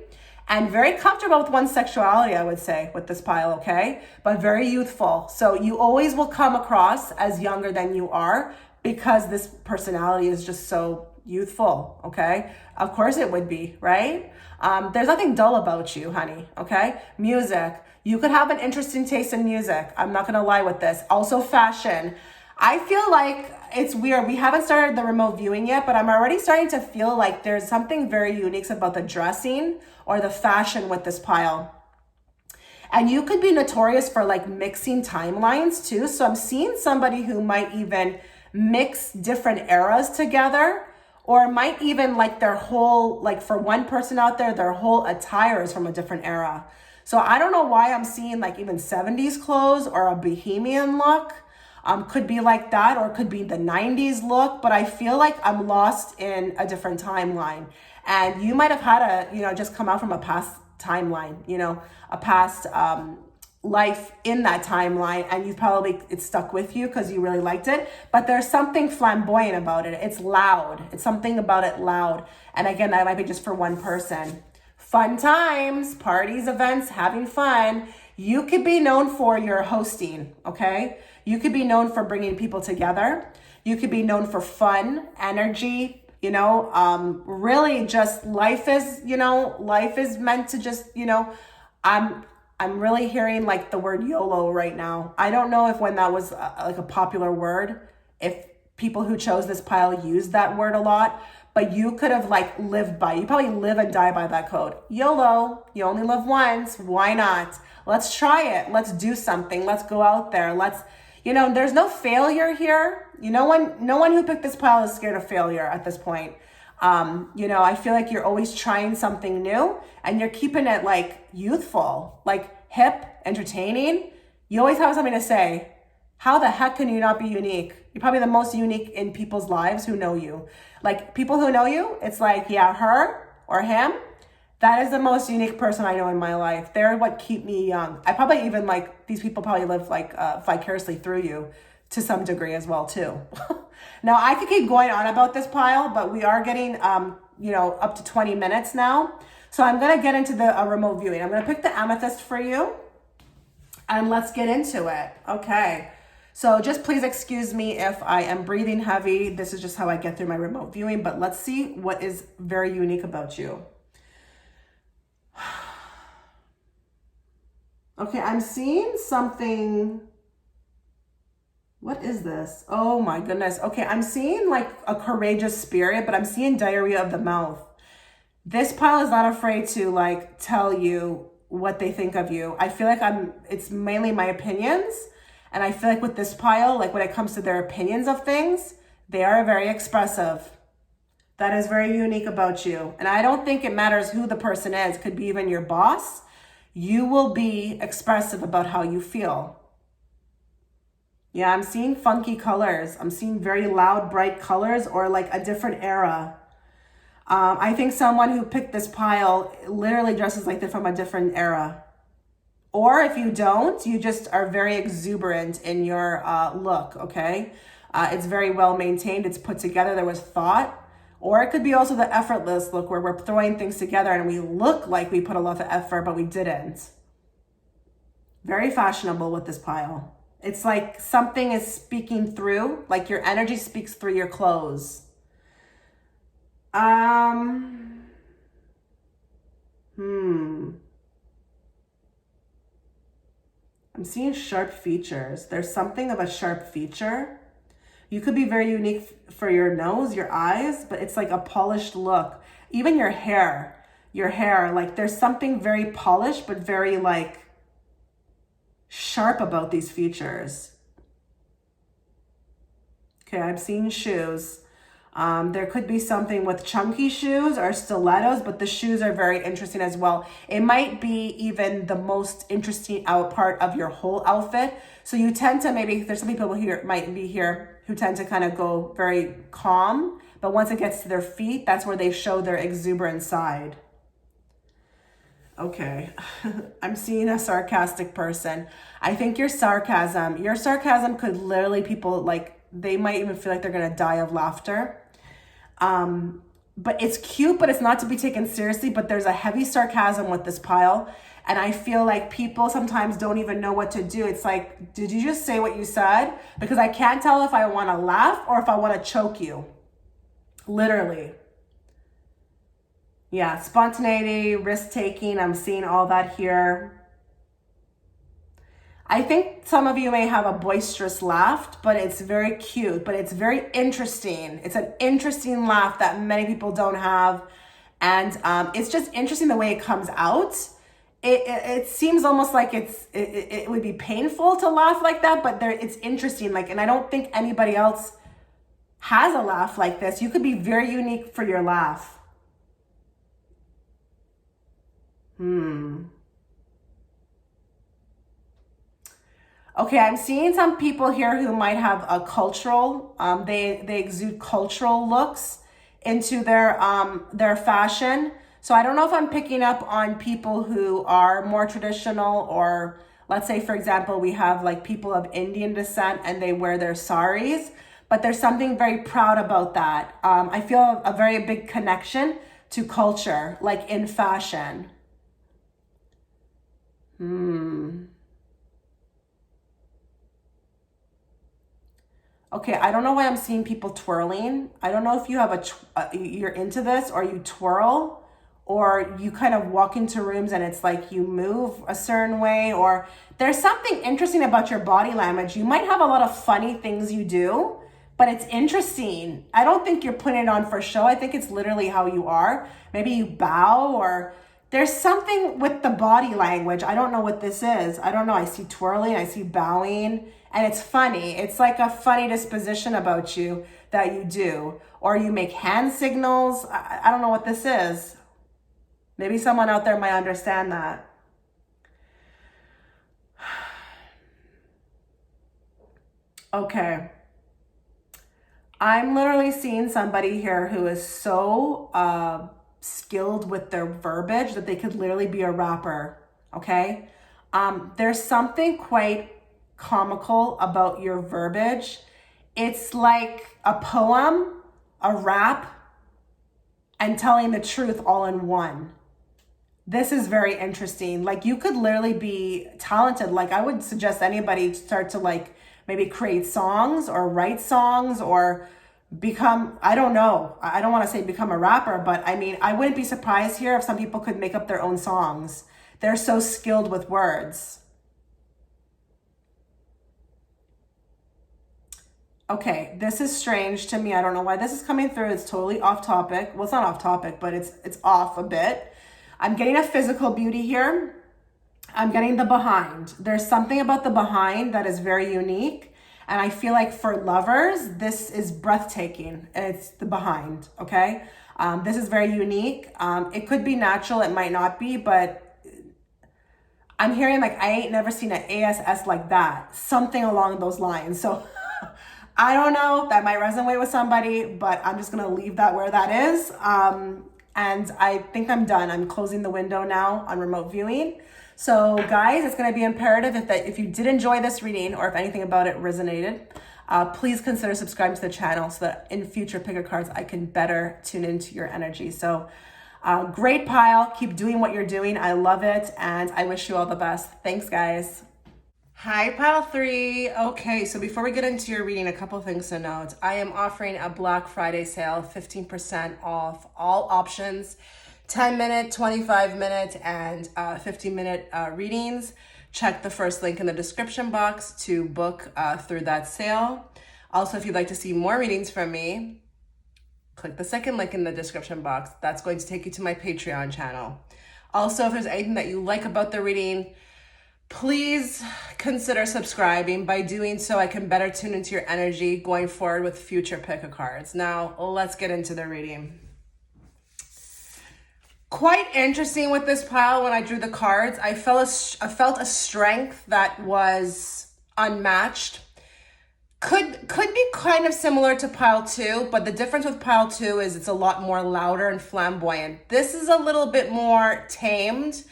and very comfortable with one's sexuality, I would say, with this pile, okay? But very youthful. So you always will come across as younger than you are because this personality is just so youthful, okay? Of course it would be, right? There's nothing dull about you, honey, okay? Music. You could have an interesting taste in music. I'm not gonna lie with this. Also fashion. I feel like it's weird. We haven't started the remote viewing yet, but I'm already starting to feel like there's something very unique about the dressing or the fashion with this pile. And you could be notorious for like mixing timelines too. So I'm seeing somebody who might even mix different eras together, or might even like their whole, like for one person out there, their whole attire is from a different era. So I don't know why I'm seeing like even 70s clothes or a bohemian look. Could be like that, or could be the 90s look, but I feel like I'm lost in a different timeline. And you might have had just come out from a past timeline, a past life in that timeline, and it's stuck with you because you really liked it. But there's something flamboyant about it. It's loud. It's something about it loud. And again, that might be just for one person. Fun times, parties, events, having fun. You could be known for your hosting, okay? You could be known for bringing people together. You could be known for fun, energy, really just life is meant to just, I'm really hearing like the word YOLO right now. I don't know when that was like a popular word, if people who chose this pile used that word a lot, but you could have like lived by, you probably live and die by that code. YOLO, you only live once, why not? Let's try it. Let's do something. Let's go out there. There's no failure here. No one who picked this pile is scared of failure at this point. I feel like you're always trying something new and you're keeping it like youthful, like hip, entertaining. You always have something to say. How the heck can you not be unique? You're probably the most unique in people's lives who know you. Like people who know you, it's like, yeah, her or him, that is the most unique person I know in my life. They're what keep me young. I probably even these people probably live vicariously through you to some degree as well too. Now I could keep going on about this pile, but we are getting, up to 20 minutes now. So I'm going to get into the remote viewing. I'm going to pick the amethyst for you and let's get into it. Okay. So just please excuse me if I am breathing heavy. This is just how I get through my remote viewing, but let's see what is very unique about you. Okay, I'm seeing something. What is this? Oh my goodness. Okay, I'm seeing like a courageous spirit, but I'm seeing diarrhea of the mouth. This pile is not afraid to like tell you what they think of you. I feel like it's mainly my opinions. And I feel like with this pile, like when it comes to their opinions of things, they are very expressive. That is very unique about you. And I don't think it matters who the person is. It could be even your boss. You will be expressive about how you feel. Yeah, I'm seeing funky colors. I'm seeing very loud, bright colors or like a different era. I think someone who picked this pile literally dresses like they're from a different era. Or if you don't, you just are very exuberant in your look, okay? It's very well maintained. It's put together. There was thought. Or it could be also the effortless look where we're throwing things together and we look like we put a lot of effort, but we didn't. Very fashionable with this pile. It's like something is speaking through, like your energy speaks through your clothes. I'm seeing sharp features. There's something of a sharp feature. You could be very unique for your nose, your eyes, but it's like a polished look. Even your hair, like there's something very polished, but very like sharp about these features. Okay, I'm seeing shoes. There could be something with chunky shoes or stilettos, but the shoes are very interesting as well. It might be even the most interesting out part of your whole outfit. So you tend to there's some people here might be here who tend to kind of go very calm, but once it gets to their feet, that's where they show their exuberant side. Okay, I'm seeing a sarcastic person. I think your sarcasm could literally people like, they might even feel like they're gonna die of laughter. But it's cute, but it's not to be taken seriously, but there's a heavy sarcasm with this pile. And I feel like people sometimes don't even know what to do. It's like, did you just say what you said? Because I can't tell if I want to laugh or if I want to choke you. Literally. Yeah, spontaneity, risk-taking, I'm seeing all that here. I think some of you may have a boisterous laugh, but it's very cute, but it's very interesting. It's an interesting laugh that many people don't have. And it's just interesting the way it comes out. It seems almost like it would be painful to laugh like that, but it's interesting. Like, and I don't think anybody else has a laugh like this. You could be very unique for your laugh. Okay, I'm seeing some people here who might have a cultural, they exude cultural looks into their fashion. So I don't know if I'm picking up on people who are more traditional, or let's say, for example, we have like people of Indian descent and they wear their saris, but there's something very proud about that. I feel a very big connection to culture, like in fashion. Okay, I don't know why I'm seeing people twirling. I don't know if you have you're into this, or you twirl, or you kind of walk into rooms and it's like you move a certain way, or there's something interesting about your body language. You might have a lot of funny things you do, but it's interesting. I don't think you're putting it on for show. I think it's literally how you are. Maybe you bow, or there's something with the body language. I don't know what this is. I don't know. I see twirling, I see bowing. And it's funny. It's like a funny disposition about you that you do. Or you make hand signals. I don't know what this is. Maybe someone out there might understand that. Okay. I'm literally seeing somebody here who is so skilled with their verbiage that they could literally be a rapper. Okay? There's something quite comical about your verbiage. It's like a poem, a rap, and telling the truth all in one. This is very interesting. Like, you could literally be talented. Like, I would suggest anybody start to like maybe create songs or write songs or become, I don't know. I don't want to say become a rapper, but I mean, I wouldn't be surprised here if some people could make up their own songs. They're so skilled with words. Okay, this is strange to me. I don't know why this is coming through. It's totally off topic. Well, it's not off topic, but it's off a bit. I'm getting a physical beauty here. I'm getting the behind. There's something about the behind that is very unique. And I feel like for lovers, this is breathtaking. It's the behind, okay? This is very unique. It could be natural, it might not be, but I'm hearing like, I ain't never seen an ASS like that. Something along those lines. So I don't know, that might resonate with somebody, but I'm just gonna leave that where that is. And I think I'm done. I'm closing the window now on remote viewing. So guys, it's gonna be imperative if you did enjoy this reading or if anything about it resonated, please consider subscribing to the channel so that in future picker cards, I can better tune into your energy. So great pile, keep doing what you're doing. I love it. And I wish you all the best. Thanks guys. Hi, pile 3. Okay, so before we get into your reading, a couple things to note. I am offering a Black Friday sale, 15% off all options, 10-minute, 25-minute, and 15-minute readings. Check the first link in the description box to book through that sale. Also, if you'd like to see more readings from me, click the second link in the description box. That's going to take you to my Patreon channel. Also, if there's anything that you like about the reading, please consider subscribing. By doing so, I can better tune into your energy going forward with future pick a cards. Now, let's get into the reading. Quite interesting with this pile. When I drew the cards, I felt a strength that was unmatched. Could be kind of similar to pile 2, but the difference with pile 2 is it's a lot more louder and flamboyant. This is a little bit more tamed.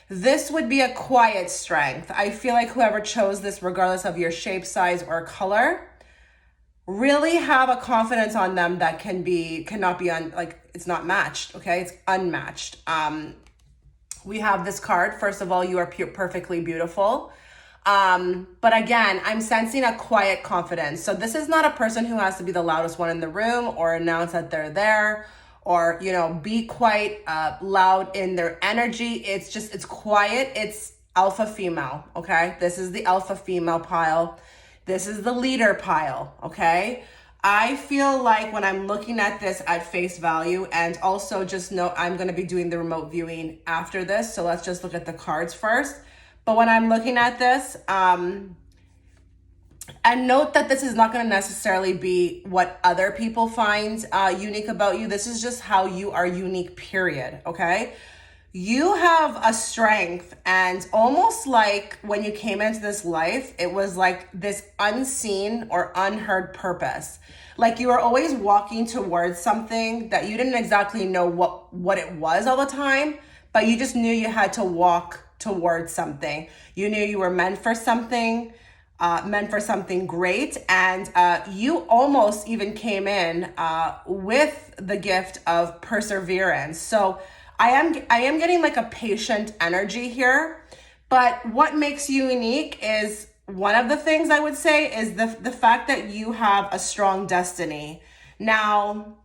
This would be a quiet strength. I feel like whoever chose this, regardless of your shape, size, or color, really have a confidence on them that cannot be it's not matched, okay? It's unmatched. We have this card. First of all, you are perfectly beautiful. But again, I'm sensing a quiet confidence. So this is not a person who has to be the loudest one in the room or announce that they're there, or, you know, be quite loud in their energy. It's quiet. It's alpha female, okay? This is the alpha female pile. This is the leader pile, okay? I feel like when I'm looking at this at face value, and also just know I'm going to be doing the remote viewing after this. So let's just look at the cards first. But when I'm looking at this, and note that this is not going to necessarily be what other people find unique about you. This is just how you are unique, period, okay? You have a strength, and almost like when you came into this life, it was like this unseen or unheard purpose. Like you were always walking towards something that you didn't exactly know what it was all the time, but you just knew you had to walk towards something. You knew you were meant for something great, and you almost even came in with the gift of perseverance. So I am getting like a patient energy here, but what makes you unique is, one of the things I would say is the fact that you have a strong destiny. Now,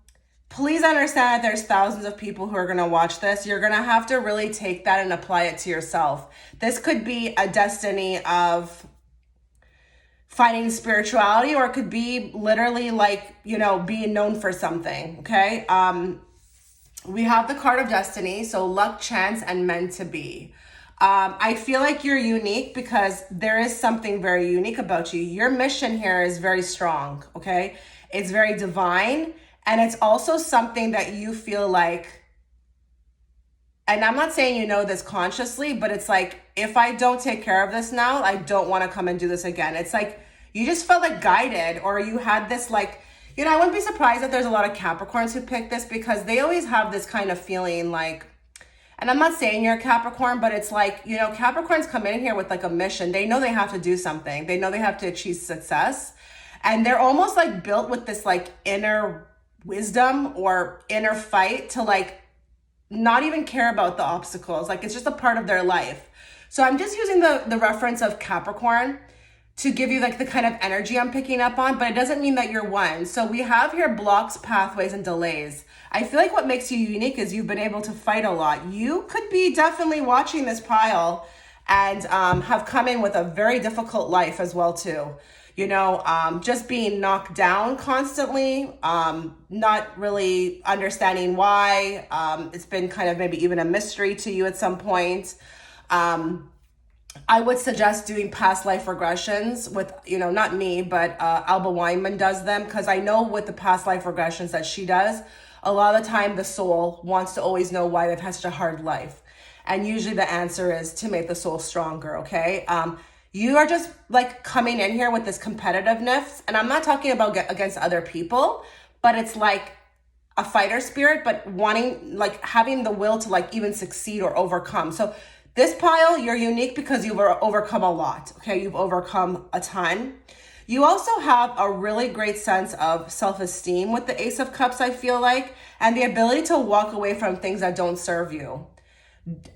please understand that there's thousands of people who are going to watch this. You're going to have to really take that and apply it to yourself. This could be a destiny of finding spirituality, or it could be literally like, you know, being known for something, okay? We have the card of destiny, so luck, chance, and meant to be. I feel like you're unique because there is something very unique about you. Your mission here is very strong, okay? It's very divine, and it's also something that you feel like, and I'm not saying you know this consciously, but it's like, if I don't take care of this now, I don't want to come and do this again. It's like, you just felt like guided, or you had this like, you know, I wouldn't be surprised if there's a lot of Capricorns who pick this, because they always have this kind of feeling like, and I'm not saying you're a Capricorn, but it's like, you know, Capricorns come in here with like a mission. They know they have to do something. They know they have to achieve success. And they're almost like built with this like inner wisdom or inner fight to like not even care about the obstacles. Like it's just a part of their life. So I'm just using the reference of Capricorn to give you like the kind of energy I'm picking up on, but it doesn't mean that you're one. So we have here blocks, pathways, and delays. I feel like what makes you unique is you've been able to fight a lot. You could be definitely watching this pile and have come in with a very difficult life as well too. You know, just being knocked down constantly, not really understanding why. It's been kind of maybe even a mystery to you at some point. I would suggest doing past life regressions with, you know, not me, but Alba Weinman does them, because I know with the past life regressions that she does, a lot of the time the soul wants to always know why they've had such a hard life. And usually the answer is to make the soul stronger, okay? You are just like coming in here with this competitiveness, and I'm not talking about against other people, but it's like a fighter spirit, but wanting, like having the will to like even succeed or overcome. So this pile, you're unique because you've overcome a lot, okay? You've overcome a ton. You also have a really great sense of self-esteem with the Ace of Cups, I feel like, and the ability to walk away from things that don't serve you.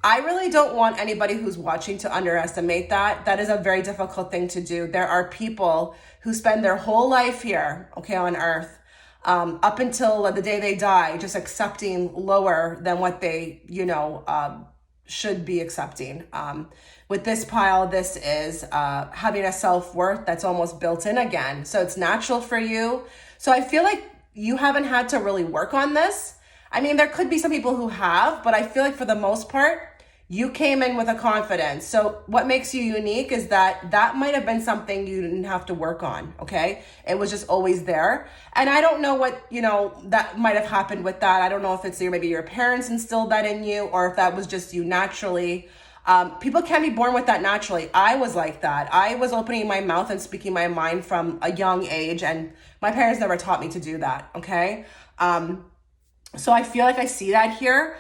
I really don't want anybody who's watching to underestimate that. That is a very difficult thing to do. There are people who spend their whole life here, okay, on Earth, up until the day they die, just accepting lower than what they, you know, should be accepting. With this pile, this is having a self-worth that's almost built in again. So it's natural for you. So I feel like you haven't had to really work on this. I mean, there could be some people who have, but I feel like for the most part, you came in with a confidence. So what makes you unique is that might have been something you didn't have to work on, okay? It was just always there. And I don't know what, you know, that might have happened with that. I don't know if it's maybe your parents instilled that in you, or if that was just you naturally. People can be born with that naturally. I was like that. I was opening my mouth and speaking my mind from a young age, and my parents never taught me to do that, okay? So I feel like I see that here.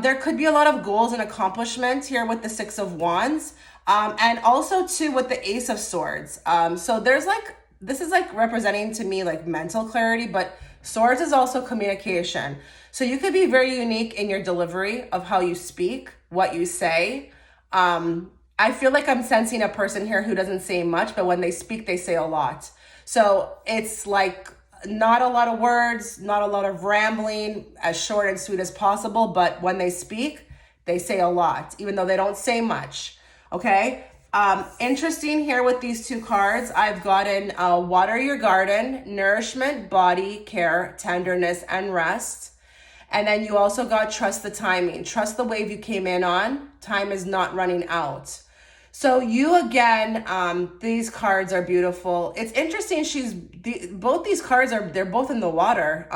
There could be a lot of goals and accomplishments here with the Six of Wands. And also too with the Ace of Swords. So there's like, this is like representing to me like mental clarity, but Swords is also communication. So you could be very unique in your delivery of how you speak, what you say. I feel like I'm sensing a person here who doesn't say much, but when they speak, they say a lot. So it's like not a lot of words, not a lot of rambling, as short and sweet as possible. But when they speak, they say a lot, even though they don't say much. Okay. Interesting here with these two cards, I've gotten water your garden, nourishment, body, care, tenderness, and rest. And then you also got trust the timing, trust the wave you came in on. Time is not running out. So you again, these cards are beautiful. It's interesting. Both these cards they're both in the water.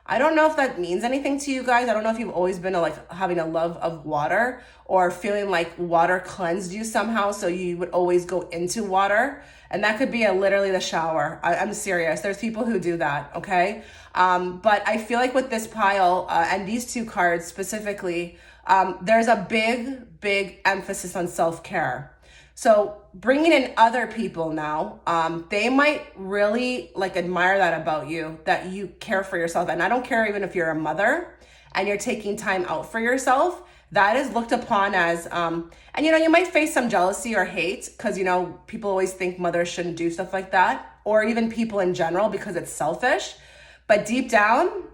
I don't know if that means anything to you guys. I don't know if you've always been having a love of water, or feeling like water cleansed you somehow. So you would always go into water, and that could be literally the shower. I'm serious. There's people who do that. Okay. But I feel like with this pile, and these two cards specifically, there's a big emphasis on self-care. So bringing in other people now, they might really like admire that about you, that you care for yourself. And I don't care even if you're a mother and you're taking time out for yourself, that is looked upon as, and you know, you might face some jealousy or hate because, you know, people always think mothers shouldn't do stuff like that, or even people in general because it's selfish. But deep down,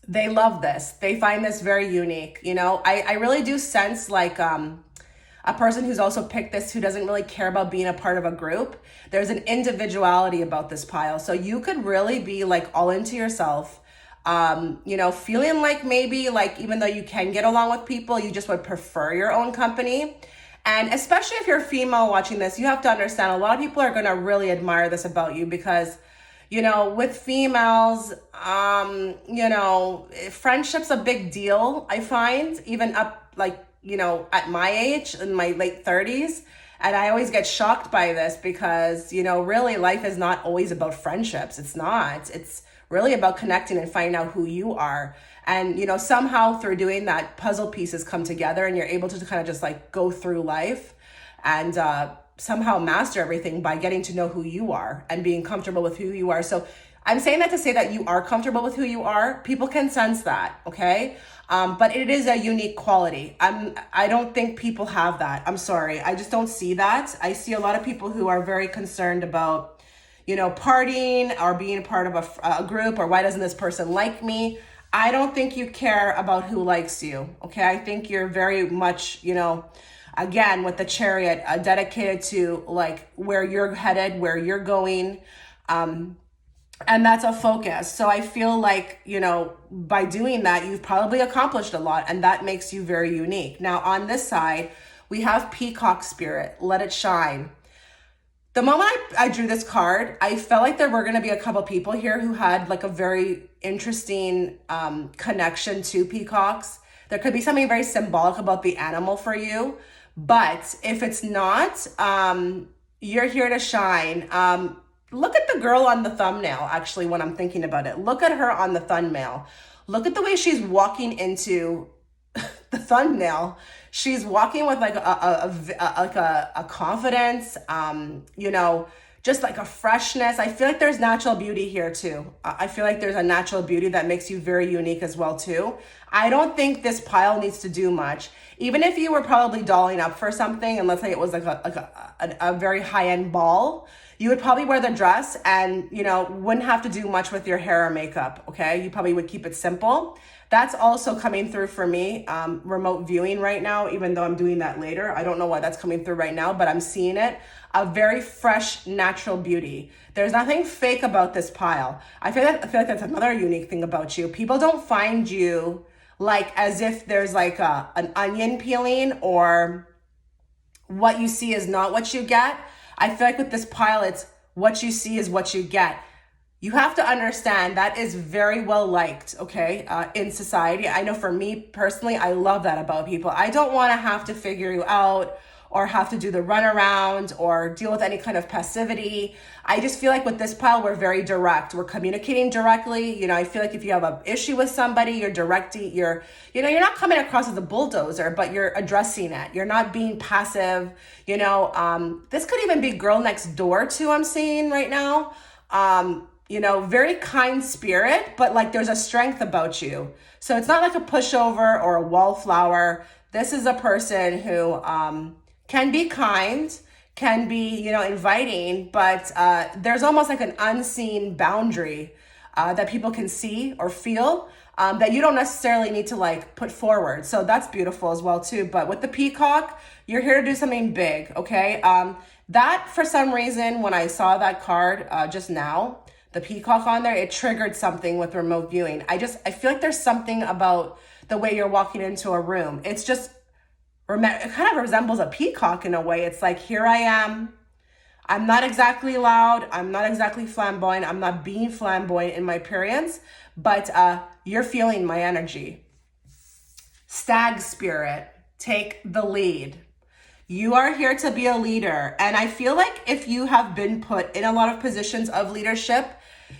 they love this. They find this very unique. You know, I really do sense like a person who's also picked this, who doesn't really care about being a part of a group. There's an individuality about this pile. So you could really be like all into yourself, you know, feeling like maybe like, even though you can get along with people, you just would prefer your own company. And especially if you're female watching this, you have to understand a lot of people are going to really admire this about you because, you know, with females, you know, friendship's a big deal, I find, even up like, you know, at my age, in my late 30s. And I always get shocked by this because, you know, really life is not always about friendships. It's not. It's really about connecting and finding out who you are. And, you know, somehow through doing that, puzzle pieces come together and you're able to kind of just like go through life and somehow master everything by getting to know who you are and being comfortable with who you are. So I'm saying that to say that you are comfortable with who you are. People can sense that, okay? But it is a unique quality. I don't think people have that. I'm sorry. I just don't see that. I see a lot of people who are very concerned about, partying or being a part of a group, or why doesn't this person like me? I don't think you care about who likes you, okay? I think you're very much, again, with the Chariot, dedicated to like where you're headed, where you're going. And that's a focus. So I feel like, by doing that, you've probably accomplished a lot, and that makes you very unique. Now, on this side, we have Peacock Spirit, let it shine. The moment I drew this card, I felt like there were going to be a couple people here who had like a very interesting connection to peacocks. There could be something very symbolic about the animal for you. But if it's not, you're here to shine. Look at the girl on the thumbnail, actually, when I'm thinking about it. Look at her on the thumbnail. Look at the way she's walking into the thumbnail. She's walking with like a confidence, just like a freshness. I feel like there's natural beauty here too. I feel like there's a natural beauty that makes you very unique as well too. I don't think this pile needs to do much. Even if you were probably dolling up for something, and let's say it was like a very high-end ball, you would probably wear the dress and, wouldn't have to do much with your hair or makeup, okay? You probably would keep it simple. That's also coming through for me, remote viewing right now, even though I'm doing that later. I don't know why that's coming through right now, but I'm seeing it. A very fresh, natural beauty. There's nothing fake about this pile. I feel like that's another unique thing about you. People don't find you like as if there's like an onion peeling, or what you see is not what you get. I feel like with this pile, it's what you see is what you get. You have to understand that is very well liked, okay, in society. I know for me personally, I love that about people. I don't want to have to figure you out, or have to do the runaround, or deal with any kind of passivity. I just feel like with this pile, we're very direct. We're communicating directly. I feel like if you have an issue with somebody, you're directing, you're not coming across as a bulldozer, but you're addressing it. You're not being passive. This could even be girl next door too, I'm seeing right now. Very kind spirit, but like there's a strength about you. So it's not like a pushover or a wallflower. This is a person who, can be kind, can be, inviting, but there's almost like an unseen boundary that people can see or feel that you don't necessarily need to like put forward. So that's beautiful as well too. But with the peacock, you're here to do something big, okay? That for some reason, when I saw that card just now, the peacock on there, it triggered something with remote viewing. I feel like there's something about the way you're walking into a room. It's just, it kind of resembles a peacock in a way. It's like, here I am. I'm not exactly loud. I'm not exactly flamboyant. I'm not being flamboyant in my appearance, but you're feeling my energy. Stag spirit, take the lead. You are here to be a leader. And I feel like if you have been put in a lot of positions of leadership,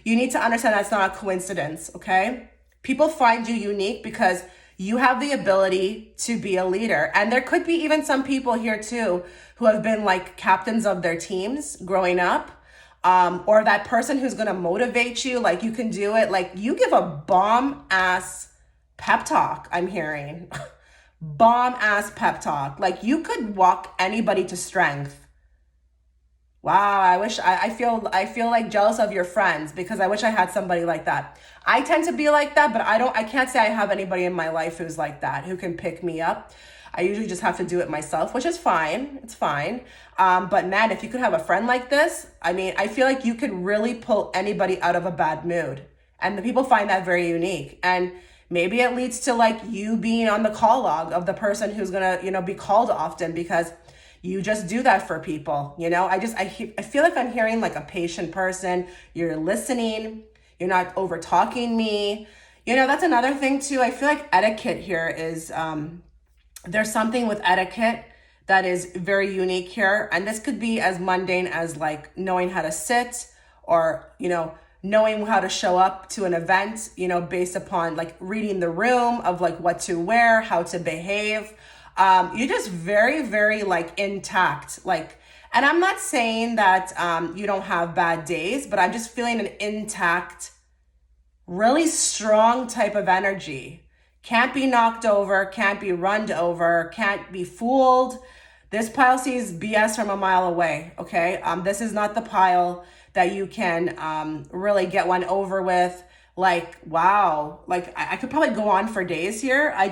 you need to understand that's not a coincidence, okay? People find you unique because you have the ability to be a leader. And there could be even some people here too who have been like captains of their teams growing up, or that person who's going to motivate you, like you can do it. Like you give a bomb ass pep talk, I'm hearing. Bomb ass pep talk. Like you could walk anybody to strength. Wow, I feel like jealous of your friends, because I wish I had somebody like that. I tend to be like that, but I can't say I have anybody in my life who's like that, who can pick me up. I usually just have to do it myself, which is fine. It's fine. But man, if you could have a friend like this, I feel like you could really pull anybody out of a bad mood. And the people find that very unique. And maybe it leads to like you being on the call log of the person who's gonna, be called often, because you just do that for people. I feel like I'm hearing like a patient person. You're listening. You're not over talking me. That's another thing too. I feel like etiquette here is, there's something with etiquette that is very unique here. And this could be as mundane as like knowing how to sit, or, knowing how to show up to an event, based upon like reading the room of like what to wear, how to behave. You're just very, very like intact. Like, And I'm not saying that you don't have bad days, but I'm just feeling an intact, really strong type of energy. Can't be knocked over, can't be run over, can't be fooled. This pile sees BS from a mile away, okay? This is not the pile that you can really get one over with. Like, wow, like I could probably go on for days here. I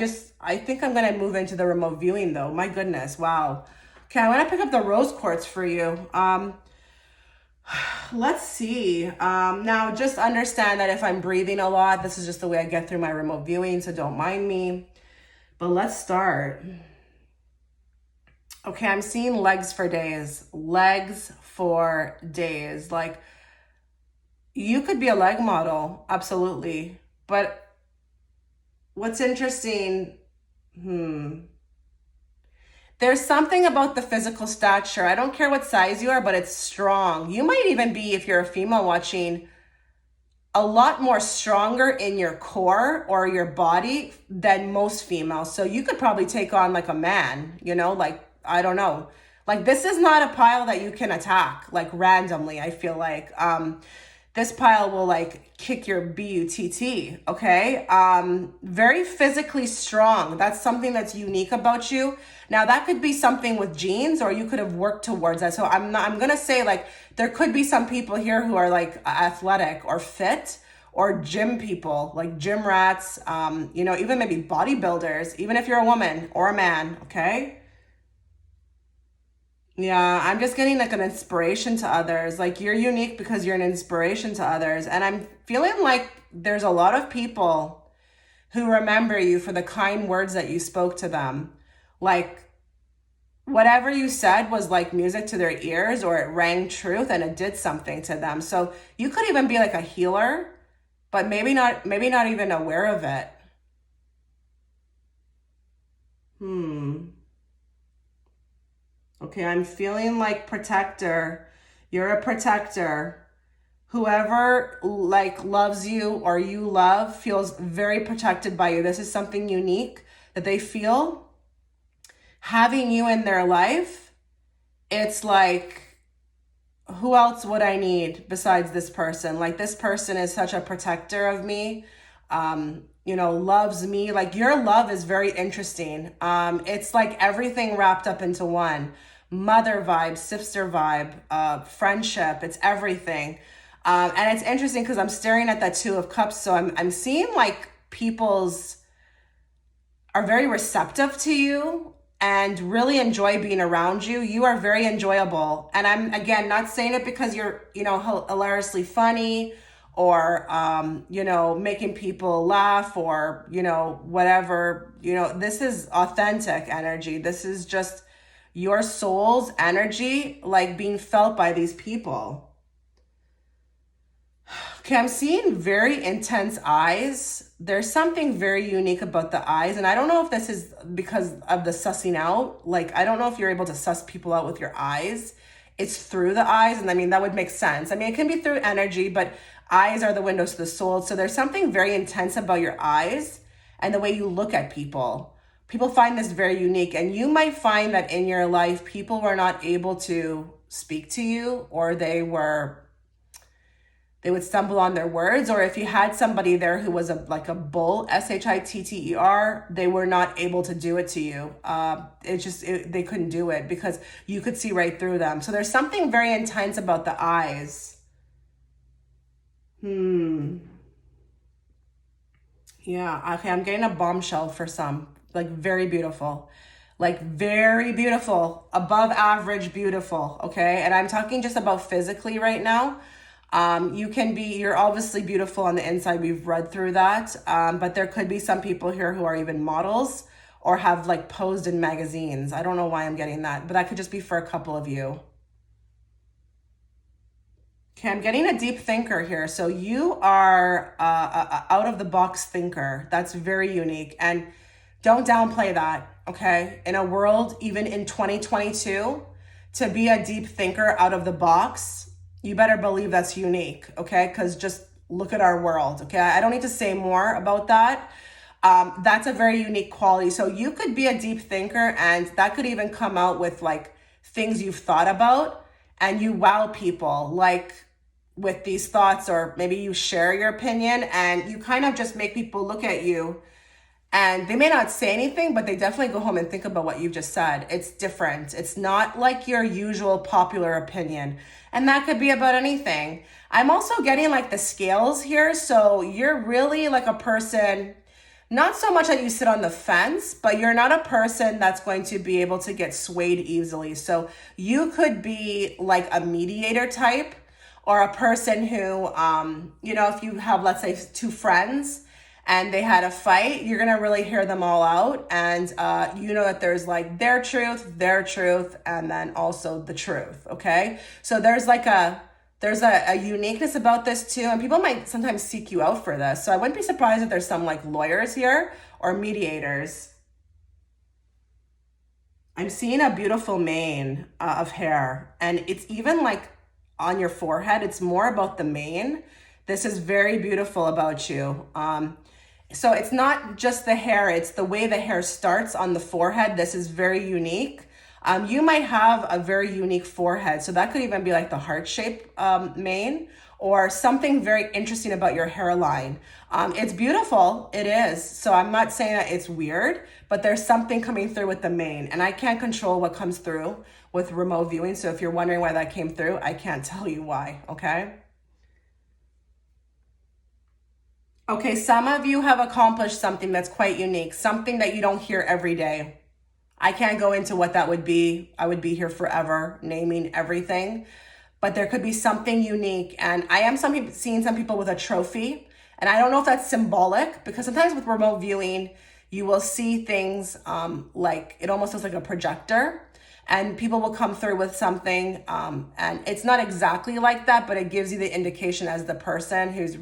think I'm gonna move into the remote viewing though. My goodness, wow. Okay, I wanna pick up the rose quartz for you. Let's see. Now just understand that if I'm breathing a lot, this is just the way I get through my remote viewing, so don't mind me. But let's start. Okay, I'm seeing legs for days. Legs for days. Like, you could be a leg model, absolutely. But what's interesting, there's something about the physical stature. I don't care what size you are, but it's strong. You might even be, if you're a female watching, a lot more stronger in your core or your body than most females. So you could probably take on like a man, you know, like, I don't know. Like, this is not a pile that you can attack like randomly, I feel like. This pile will like kick your butt, okay? Very physically strong. That's something that's unique about you. Now that could be something with genes, or you could have worked towards that. So I'm gonna say, like, there could be some people here who are like athletic or fit, or gym people, like gym rats, you know, even maybe bodybuilders, even if you're a woman or a man, okay? Yeah, I'm just getting like an inspiration to others. Like, you're unique because you're an inspiration to others. And I'm feeling like there's a lot of people who remember you for the kind words that you spoke to them. Like, whatever you said was like music to their ears, or it rang truth and it did something to them. So you could even be like a healer, but maybe not even aware of it. Okay, I'm feeling like protector. You're a protector. Whoever like loves you or you love feels very protected by you. This is something unique that they feel. Having you in their life, it's like, who else would I need besides this person? Like, this person is such a protector of me. You know, loves me. Like, your love is very interesting. It's like everything wrapped up into one. Mother vibe, sister vibe, friendship, it's everything. And it's interesting because I'm staring at that Two of Cups. So I'm seeing like people's are very receptive to you and really enjoy being around you. You are very enjoyable. And I'm, again, not saying it because you're, you know, hilariously funny, or, you know, making people laugh, or, you know, whatever. You know, this is authentic energy. This is just your soul's energy, like, being felt by these people. Okay, I'm seeing very intense eyes. There's something very unique about the eyes. And I don't know if this is because of the sussing out. Like, I don't know if you're able to suss people out with your eyes. It's through the eyes. And I mean, that would make sense. I mean, it can be through energy, but eyes are the windows to the soul. So there's something very intense about your eyes and the way you look at people. People find this very unique. And you might find that in your life, people were not able to speak to you, or they would stumble on their words, or if you had somebody there who was like a bull, SHITTER, they were not able to do it to you. They couldn't do it because you could see right through them. So there's something very intense about the eyes. Yeah, okay, I'm getting a bombshell for some, like very beautiful. Like very beautiful, above average beautiful, okay? And I'm talking just about physically right now. You're obviously beautiful on the inside. We've read through that. But there could be some people here who are even models or have like posed in magazines. I don't know why I'm getting that, but that could just be for a couple of you. Okay, I'm getting a deep thinker here. So you are a out of the box thinker. That's very unique. And don't downplay that, okay? In a world, even in 2022, to be a deep thinker out of the box, you better believe that's unique, okay? Because just look at our world, okay? I don't need to say more about that. That's a very unique quality. So you could be a deep thinker, and that could even come out with like things you've thought about, and you wow people like with these thoughts, or maybe you share your opinion and you kind of just make people look at you, and they may not say anything, but they definitely go home and think about what you've just said. It's different. It's not like your usual popular opinion. And that could be about anything. I'm also getting like the scales here. So you're really like a person, not so much that you sit on the fence, but you're not a person that's going to be able to get swayed easily. So you could be like a mediator type, or a person who, if you have, let's say, two friends, and they had a fight, you're going to really hear them all out. And you know that there's like their truth, and then also the truth. Okay. So there's a uniqueness about this too. And people might sometimes seek you out for this. So I wouldn't be surprised if there's some like lawyers here or mediators. I'm seeing a beautiful mane of hair, and it's even like on your forehead. It's more about the mane. This is very beautiful about you. So it's not just the hair, it's the way the hair starts on the forehead. This is very unique. You might have a very unique forehead. So that could even be like the heart-shaped mane, or something very interesting about your hairline. It's beautiful, it is. So I'm not saying that it's weird, but there's something coming through with the mane, and I can't control what comes through with remote viewing. So if you're wondering why that came through, I can't tell you why, okay? Okay, some of you have accomplished something that's quite unique, something that you don't hear every day. I can't go into what that would be. I would be here forever naming everything, but there could be something unique. And I am seeing some people with a trophy, and I don't know if that's symbolic, because sometimes with remote viewing, you will see things like it almost looks like a projector, and people will come through with something, and it's not exactly like that, but it gives you the indication as the person who's,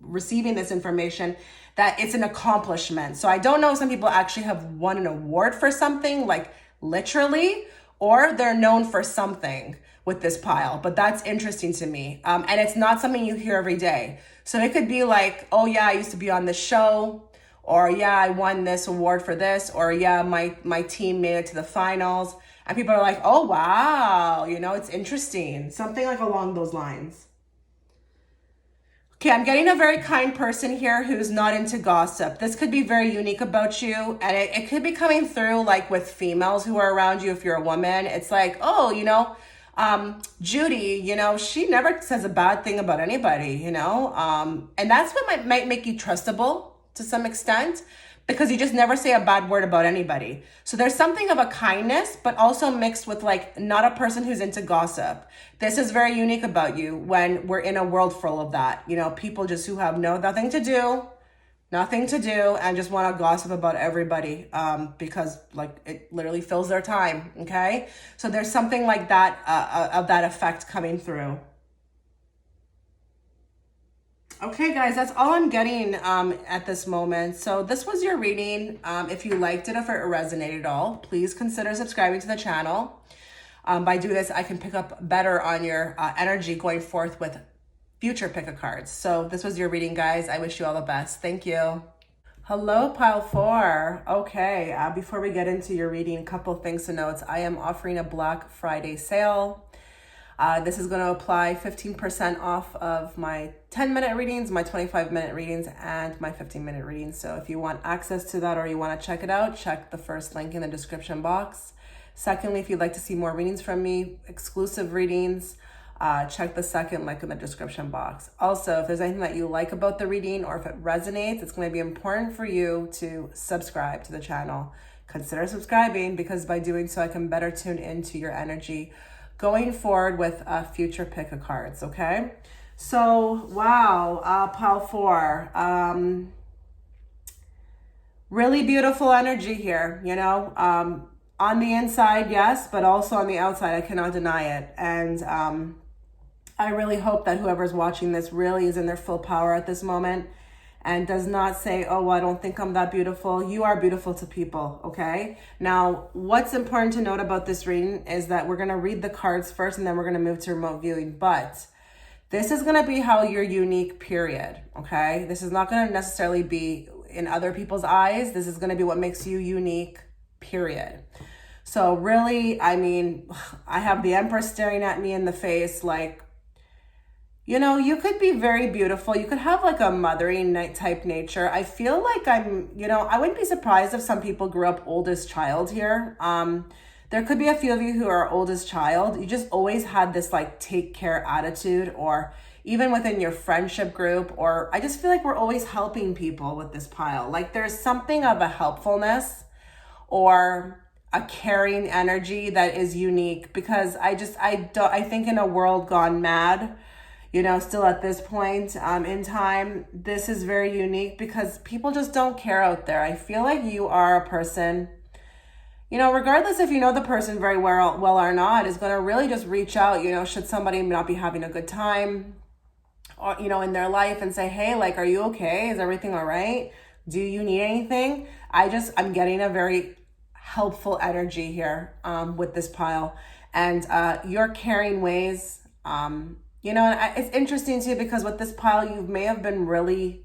receiving this information, that it's an accomplishment. So I don't know if some people actually have won an award for something, like literally, or they're known for something with this pile, but that's interesting to me. And it's not something you hear every day. So it could be like, oh yeah, I used to be on this show, or yeah, I won this award for this, or yeah, my team made it to the finals. And people are like, oh wow, it's interesting. Something like along those lines. Okay, I'm getting a very kind person here who's not into gossip. This could be very unique about you, and it could be coming through like with females who are around you if you're a woman. It's like, oh, Judy, she never says a bad thing about anybody, and that's what might make you trustable to some extent, because you just never say a bad word about anybody. So there's something of a kindness, but also mixed with like not a person who's into gossip. This is very unique about you when we're in a world full of that. People just who have nothing to do, and just want to gossip about everybody because like it literally fills their time. Okay, so there's something like that of that effect coming through. Okay, guys, that's all I'm getting at this moment. So this was your reading. If you liked it, if it resonated at all, please consider subscribing to the channel. By doing this, I can pick up better on your energy going forth with future pick a cards. So this was your reading, guys. I wish you all the best. Thank you. Hello, pile 4. Okay, before we get into your reading, a couple things to note. I am offering a Black Friday sale. This is going to apply 15% off of my 10-minute readings, my 25-minute readings, and my 15-minute readings. So if you want access to that or you want to check it out, check the first link in the description box. Secondly, if you'd like to see more readings from me, exclusive readings, check the second link in the description box. Also, if there's anything that you like about the reading or if it resonates, it's going to be important for you to subscribe to the channel. Consider subscribing, because by doing so, I can better tune into your energy going forward with future pick a cards. Okay, so wow, pile 4, really beautiful energy here, on the inside, yes, but also on the outside, I cannot deny it. And I really hope that whoever's watching this really is in their full power at this moment and does not say, oh, well, I don't think I'm that beautiful. You are beautiful to people, okay? Now, what's important to note about this reading is that we're going to read the cards first, and then we're going to move to remote viewing. But this is going to be how you're unique, period, okay? This is not going to necessarily be in other people's eyes. This is going to be what makes you unique, period. So really, I mean, I have the Empress staring at me in the face, like, you know, you could be very beautiful. You could have like a mothering type nature. I feel like I wouldn't be surprised if some people grew up oldest child here. There could be a few of you who are oldest child. You just always had this like take care attitude, or even within your friendship group, or I just feel like we're always helping people with this pile. Like there's something of a helpfulness or a caring energy that is unique, because I think in a world gone mad, still at this point in time, this is very unique because people just don't care out there. I feel like you are a person, regardless if you know the person very well or not, is going to really just reach out, should somebody not be having a good time, or, in their life, and say, hey, like, are you okay? Is everything all right? Do you need anything? I'm getting a very helpful energy here with this pile, and your caring ways, it's interesting too, because with this pile, you may have been really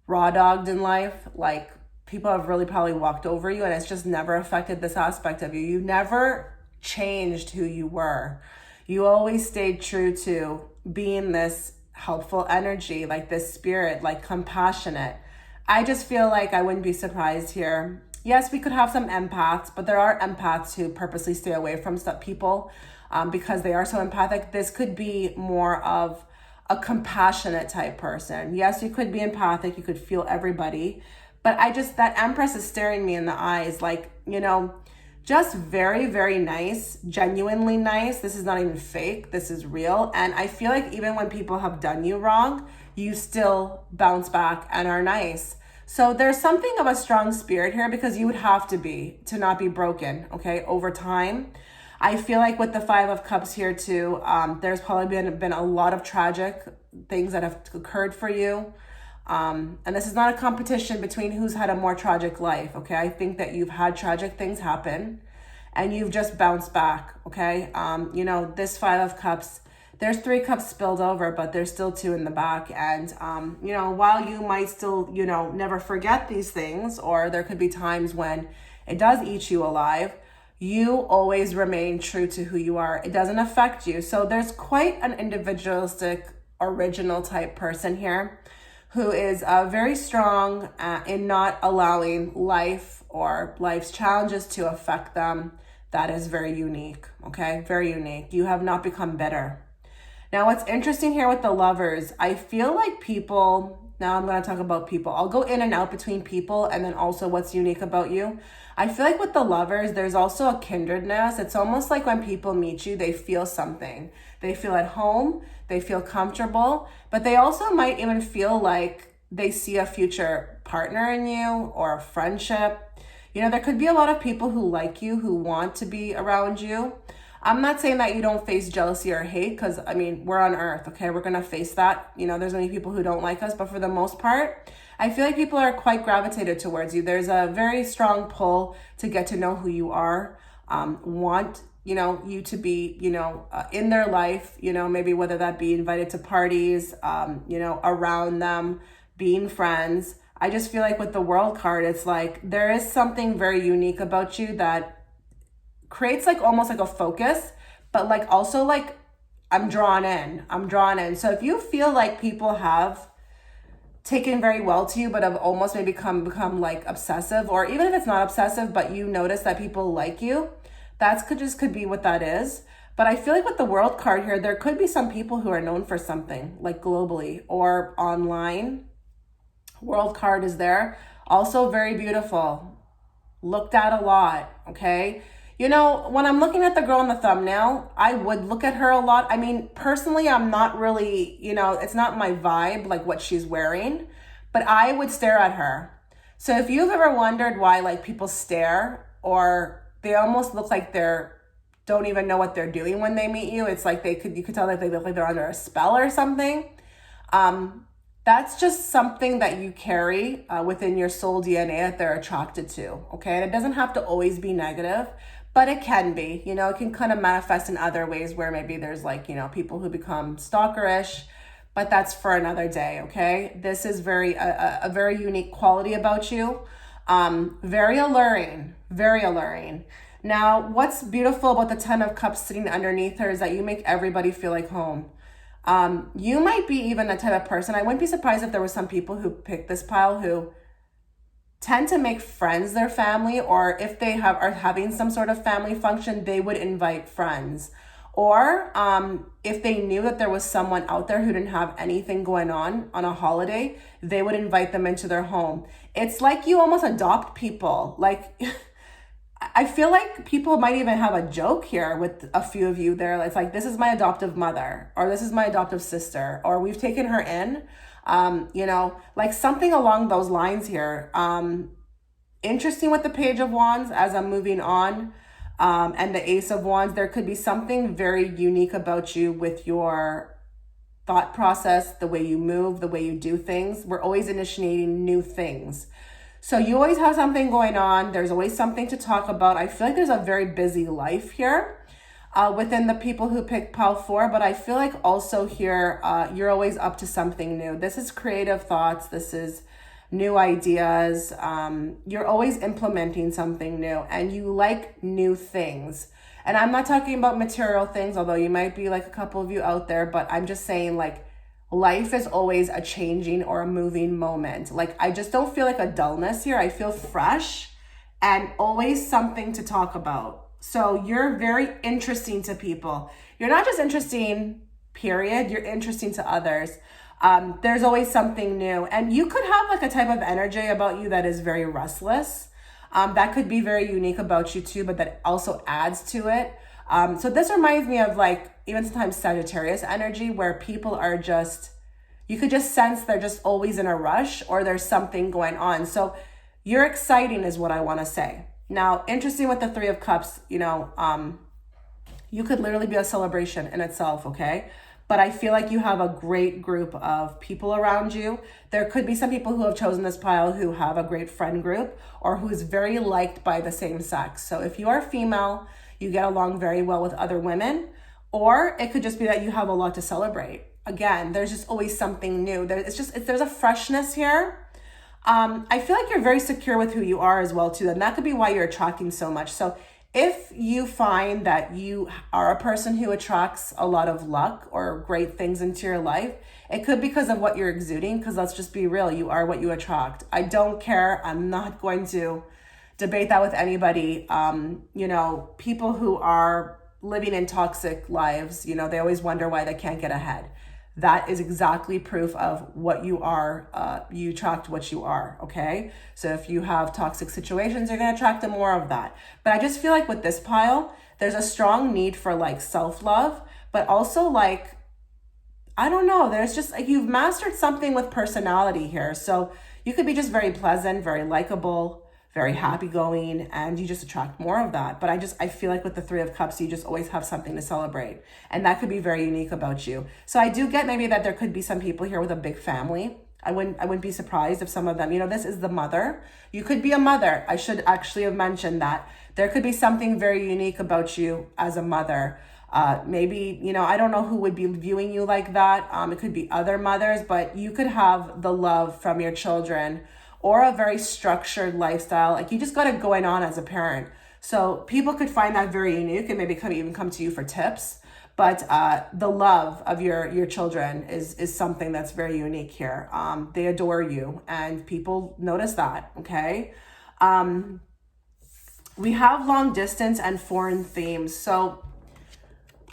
raw dogged in life. Like people have really probably walked over you, and it's just never affected this aspect of you. You never changed who you were. You always stayed true to being this helpful energy, like this spirit, like compassionate. I just feel like I wouldn't be surprised here. Yes, we could have some empaths, but there are empaths who purposely stay away from some people because they are so empathic. This could be more of a compassionate type person. Yes, you could be empathic. You could feel everybody. But that Empress is staring me in the eyes like, just very, very nice, genuinely nice. This is not even fake. This is real. And I feel like even when people have done you wrong, you still bounce back and are nice. So there's something of a strong spirit here, because you would have to not be broken, okay, over time. I feel like with the Five of Cups here too, there's probably been a lot of tragic things that have occurred for you. And this is not a competition between who's had a more tragic life, okay? I think that you've had tragic things happen and you've just bounced back, okay? This Five of Cups, there's 3 cups spilled over, but there's still 2 in the back. And, while you might still, never forget these things, or there could be times when it does eat you alive, you always remain true to who you are. It doesn't affect you. So there's quite an individualistic, original type person here who is very strong in not allowing life or life's challenges to affect them. That is very unique, okay? Very unique. You have not become bitter. Now, what's interesting here with the Lovers, I feel like now I'm going to talk about people. I'll go in and out between people and then also what's unique about you. I feel like with the Lovers, there's also a kindredness. It's almost like when people meet you, they feel something. They feel at home, they feel comfortable, but they also might even feel like they see a future partner in you or a friendship. There could be a lot of people who like you, who want to be around you. I'm not saying that you don't face jealousy or hate, because, we're on Earth, okay? We're going to face that. There's many people who don't like us, but for the most part, I feel like people are quite gravitated towards you. There's a very strong pull to get to know who you are, want, you to be, in their life, maybe whether that be invited to parties, around them, being friends. I just feel like with the World card, it's like there is something very unique about you that creates like almost like a focus, but like also like I'm drawn in. So if you feel like people have taken very well to you, but have almost maybe become like obsessive, or even if it's not obsessive, but you notice that people like you, could be what that is. But I feel like with the World card here, there could be some people who are known for something, like globally or online. World card is there. Also very beautiful. Looked at a lot, okay? When I'm looking at the girl in the thumbnail, I would look at her a lot. Personally, I'm not really, it's not my vibe, like what she's wearing, but I would stare at her. So if you've ever wondered why like people stare, or they almost look like don't even know what they're doing when they meet you, it's like you could tell that they look like they're under a spell or something. That's just something that you carry within your soul DNA that they're attracted to, okay? And it doesn't have to always be negative, but it can be, it can kind of manifest in other ways where maybe there's like, people who become stalkerish, but that's for another day, okay? This is a very unique quality about you. Very alluring, very alluring. Now, what's beautiful about the Ten of Cups sitting underneath her is that you make everybody feel like home. You might be even the type of person, I wouldn't be surprised if there were some people who picked this pile who tend to make friends their family, or if they are having some sort of family function, they would invite friends. Or if they knew that there was someone out there who didn't have anything going on a holiday, they would invite them into their home. It's like you almost adopt people. Like, I feel like people might even have a joke here with a few of you there. It's like, this is my adoptive mother, or this is my adoptive sister, or we've taken her in. Like something along those lines here. Interesting with the Page of Wands as I'm moving on. And the Ace of Wands, there could be something very unique about you with your thought process, the way you move, the way you do things. We're always initiating new things. So you always have something going on. There's always something to talk about. I feel like there's a very busy life here within the people who picked pile 4, but I feel like also here, you're always up to something new. This is creative thoughts. This is new ideas. You're always implementing something new, and you like new things. And I'm not talking about material things, although you might be like a couple of you out there, but I'm just saying, like, life is always a changing or a moving moment. Like, I just don't feel like a dullness here. I feel fresh and always something to talk about. So you're very interesting to people. You're not just interesting, period. You're interesting to others. There's always something new, and you could have like a type of energy about you that is very restless. That could be very unique about you too, but that also adds to it. So this reminds me of like even sometimes Sagittarius energy, where people are just, you could just sense they're just always in a rush, or there's something going on. So you're exciting is what I want to say. Now, interesting with the Three of Cups, you could literally be a celebration in itself, okay? But I feel like you have a great group of people around you. There could be some people who have chosen this pile who have a great friend group, or who is very liked by the same sex. So if you are female, you get along very well with other women, or it could just be that you have a lot to celebrate. Again, there's just always something new. There's a freshness here. I feel like you're very secure with who you are as well too, and that could be why you're attracting so much. So if you find that you are a person who attracts a lot of luck or great things into your life, it could be because of what you're exuding, because let's just be real, you are what you attract. I don't care. I'm not going to debate that with anybody. People who are living in toxic lives, they always wonder why they can't get ahead. That is exactly proof of what you are. You attract what you are, okay? So if you have toxic situations, you're going to attract more of that. But I just feel like with this pile, there's a strong need for like self-love, but also like, I don't know, there's just like you've mastered something with personality here. So you could be just very pleasant, very likable, very happy-going, and you just attract more of that. But I feel like with the Three of Cups, you just always have something to celebrate, and that could be very unique about you. So I do get maybe that there could be some people here with a big family. I wouldn't be surprised if some of them, this is the mother. You could be a mother. I should actually have mentioned that. There could be something very unique about you as a mother. Maybe, I don't know who would be viewing you like that. It could be other mothers, but you could have the love from your children, or a very structured lifestyle. Like, you just got it going on as a parent. So people could find that very unique and maybe even come to you for tips. But the love of your children is something that's very unique here. They adore you, and people notice that, okay? We have long distance and foreign themes. So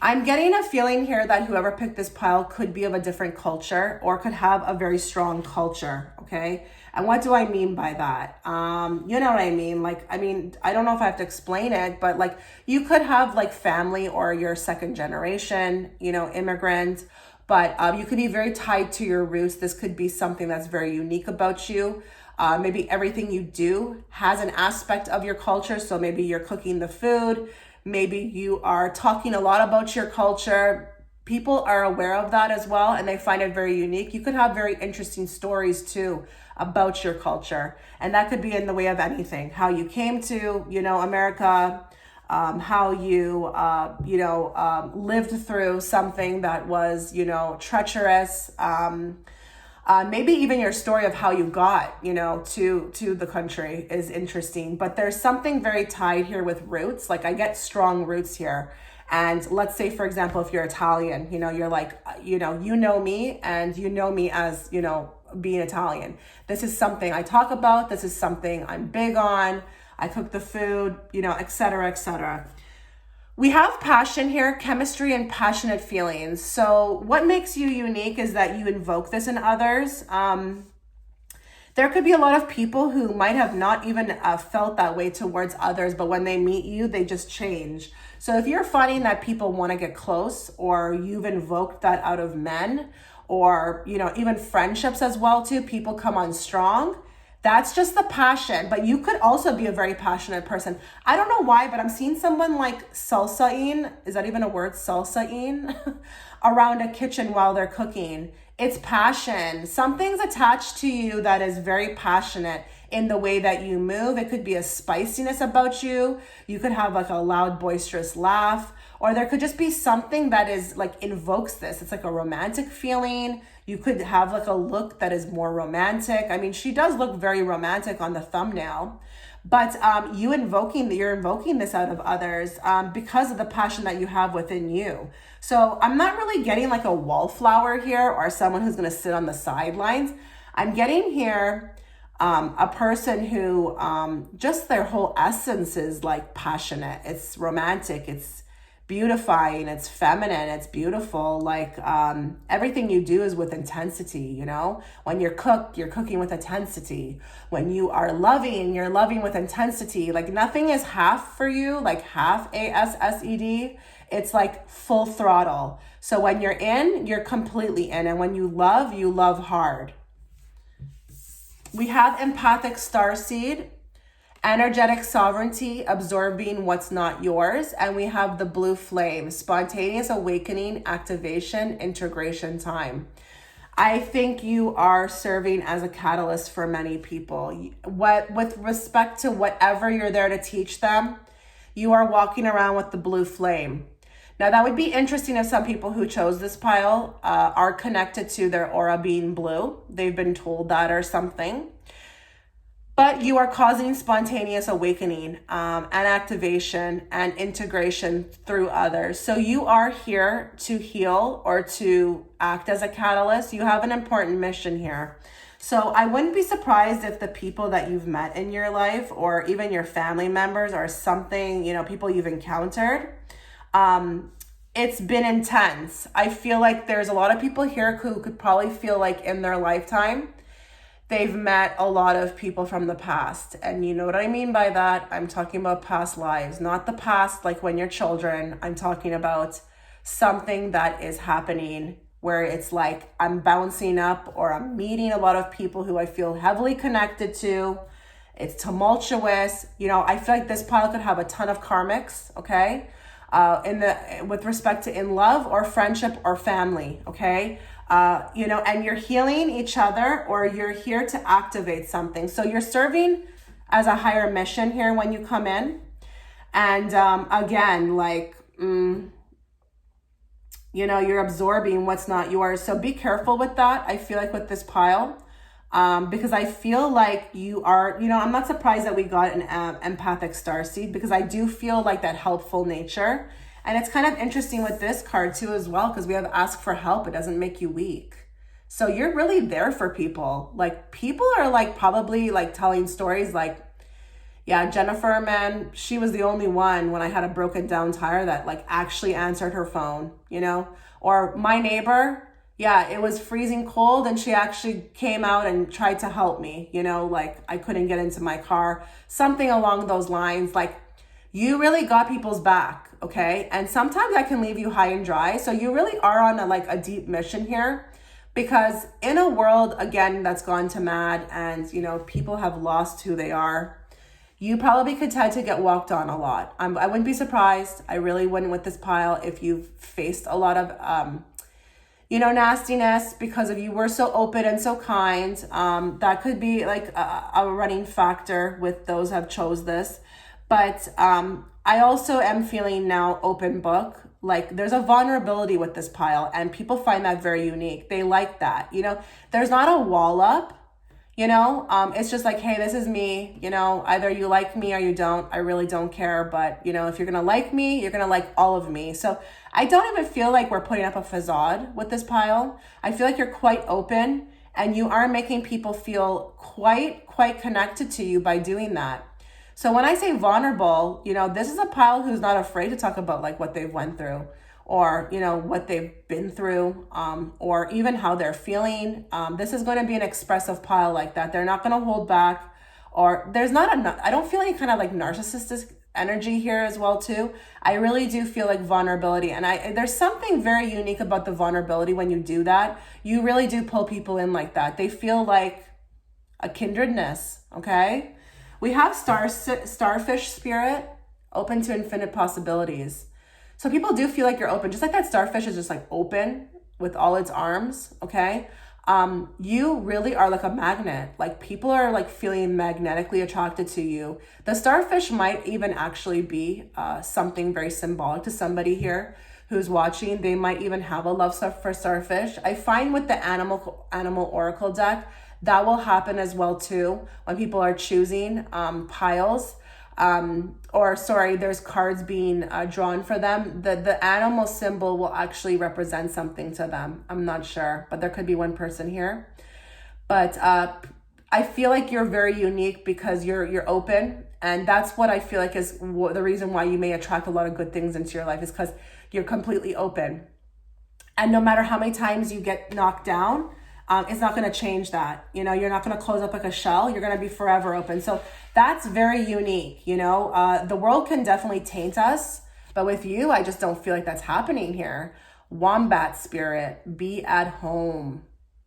I'm getting a feeling here that whoever picked this pile could be of a different culture, or could have a very strong culture, okay? And what do I mean by that? You know what I mean? I don't know if I have to explain it, but like, you could have like family, or you're second generation, immigrant, but you could be very tied to your roots. This could be something that's very unique about you. Maybe everything you do has an aspect of your culture. So maybe you're cooking the food. Maybe you are talking a lot about your culture. People are aware of that as well, and they find it very unique. You could have very interesting stories too about your culture, and that could be in the way of anything. How you came to, America, how you, lived through something that was, treacherous. Maybe even your story of how you got, to the country is interesting. But there's something very tied here with roots. Like I get strong roots here. And let's say, for example, if you're Italian, you're like, you know me, and you know me as, being Italian. This is something I talk about. This is something I'm big on. I cook the food, et cetera, et cetera. We have passion here, chemistry and passionate feelings. So what makes you unique is that you invoke this in others. There could be a lot of people who might have not even felt that way towards others, but when they meet you, they just change. So if you're finding that people want to get close, or you've invoked that out of men, or, even friendships as well too, people come on strong. That's just the passion, but you could also be a very passionate person. I don't know why, but I'm seeing someone like salsaing, is that even a word, salsaing, around a kitchen while they're cooking. It's passion. Something's attached to you that is very passionate in the way that you move. It could be a spiciness about you. You could have like a loud, boisterous laugh, or there could just be something that is like invokes this. It's like a romantic feeling. You could have like a look that is more romantic. I mean, she does look very romantic on the thumbnail, but you're invoking this out of others because of the passion that you have within you. So I'm not really getting like a wallflower here or someone who's going to sit on the sidelines. I'm getting here a person who just their whole essence is like passionate. It's romantic. It's beautifying, it's feminine, it's beautiful. Like everything you do is with intensity, when you're you're cooking with intensity. When you are loving, you're loving with intensity. Like nothing is half for you, like half ASSED. It's like full throttle. So when you're in, you're completely in. And when you love hard. We have empathic starseed, energetic sovereignty, absorbing what's not yours. And we have the blue flame, spontaneous awakening, activation, integration time. I think you are serving as a catalyst for many people. With respect to whatever you're there to teach them, you are walking around with the blue flame. Now that would be interesting if some people who chose this pile are connected to their aura being blue. They've been told that or something. But you are causing spontaneous awakening and activation and integration through others. So you are here to heal or to act as a catalyst. You have an important mission here. So I wouldn't be surprised if the people that you've met in your life, or even your family members or something, people you've encountered, it's been intense. I feel like there's a lot of people here who could probably feel like in their lifetime, they've met a lot of people from the past. And you know what I mean by that? I'm talking about past lives, not the past like when you're children. I'm talking about something that is happening where it's like I'm bouncing up, or I'm meeting a lot of people who I feel heavily connected to. It's tumultuous. I feel like this pile could have a ton of karmics, okay? With respect to in love or friendship or family, okay? And you're healing each other, or you're here to activate something. So you're serving as a higher mission here when you come in. And again, like, you're absorbing what's not yours. So be careful with that. I feel like with this pile, because I feel like you are, I'm not surprised that we got an empathic starseed, because I do feel like that helpful nature. And it's kind of interesting with this card too as well, because we have ask for help. It doesn't make you weak. So you're really there for people. Like people are like probably like telling stories like, yeah, Jennifer, man, she was the only one when I had a broken down tire that like actually answered her phone, or my neighbor, yeah, it was freezing cold and she actually came out and tried to help me, like I couldn't get into my car, something along those lines. Like you really got people's back, okay? And sometimes that can leave you high and dry. So you really are on a deep mission here, because in a world, again, that's gone to mad and, people have lost who they are, you probably could tend to get walked on a lot. I wouldn't be surprised. I really wouldn't with this pile if you've faced a lot of, nastiness, because if you were so open and so kind. That could be like a running factor with those who have chose this. But I also am feeling now open book. Like there's a vulnerability with this pile, and people find that very unique. They like that, you know. There's not a wall up, you know. It's just like, hey, this is me, you know. Either you like me or you don't. I really don't care, but you know, if you're gonna like me, you're gonna like all of me. So I don't even feel like we're putting up a facade with this pile. I feel like you're quite open, and you are making people feel quite connected to you by doing that. So when I say vulnerable, you know, this is a pile who's not afraid to talk about like what they've went through, or, you know, what they've been through, or even how they're feeling. This is going to be an expressive pile like that. They're not going to hold back, or there's not I don't feel any kind of like narcissistic energy here as well too. I really do feel like vulnerability, and there's something very unique about the vulnerability. When you do that, you really do pull people in like that. They feel like a kindredness. Okay. We have starfish spirit, open to infinite possibilities. So people do feel like you're open, just like that starfish is just like open with all its arms, okay? You really are like a magnet. Like people are like feeling magnetically attracted to you. The starfish might even actually be something very symbolic to somebody here who's watching. They might even have a love for starfish. I find with the animal oracle deck, that will happen as well too when people are choosing piles, or sorry, there's cards being drawn for them. The animal symbol will actually represent something to them. I'm not sure, but there could be one person here. But I feel like you're very unique because you're open, and that's what I feel like is the reason why you may attract a lot of good things into your life, is because you're completely open. And no matter how many times you get knocked down, it's not going to change that. You know, you're not going to close up like a shell. You're going to be forever open. So that's very unique. You know, the world can definitely taint us, but with you, I just don't feel like that's happening here. Wombat spirit, be at home.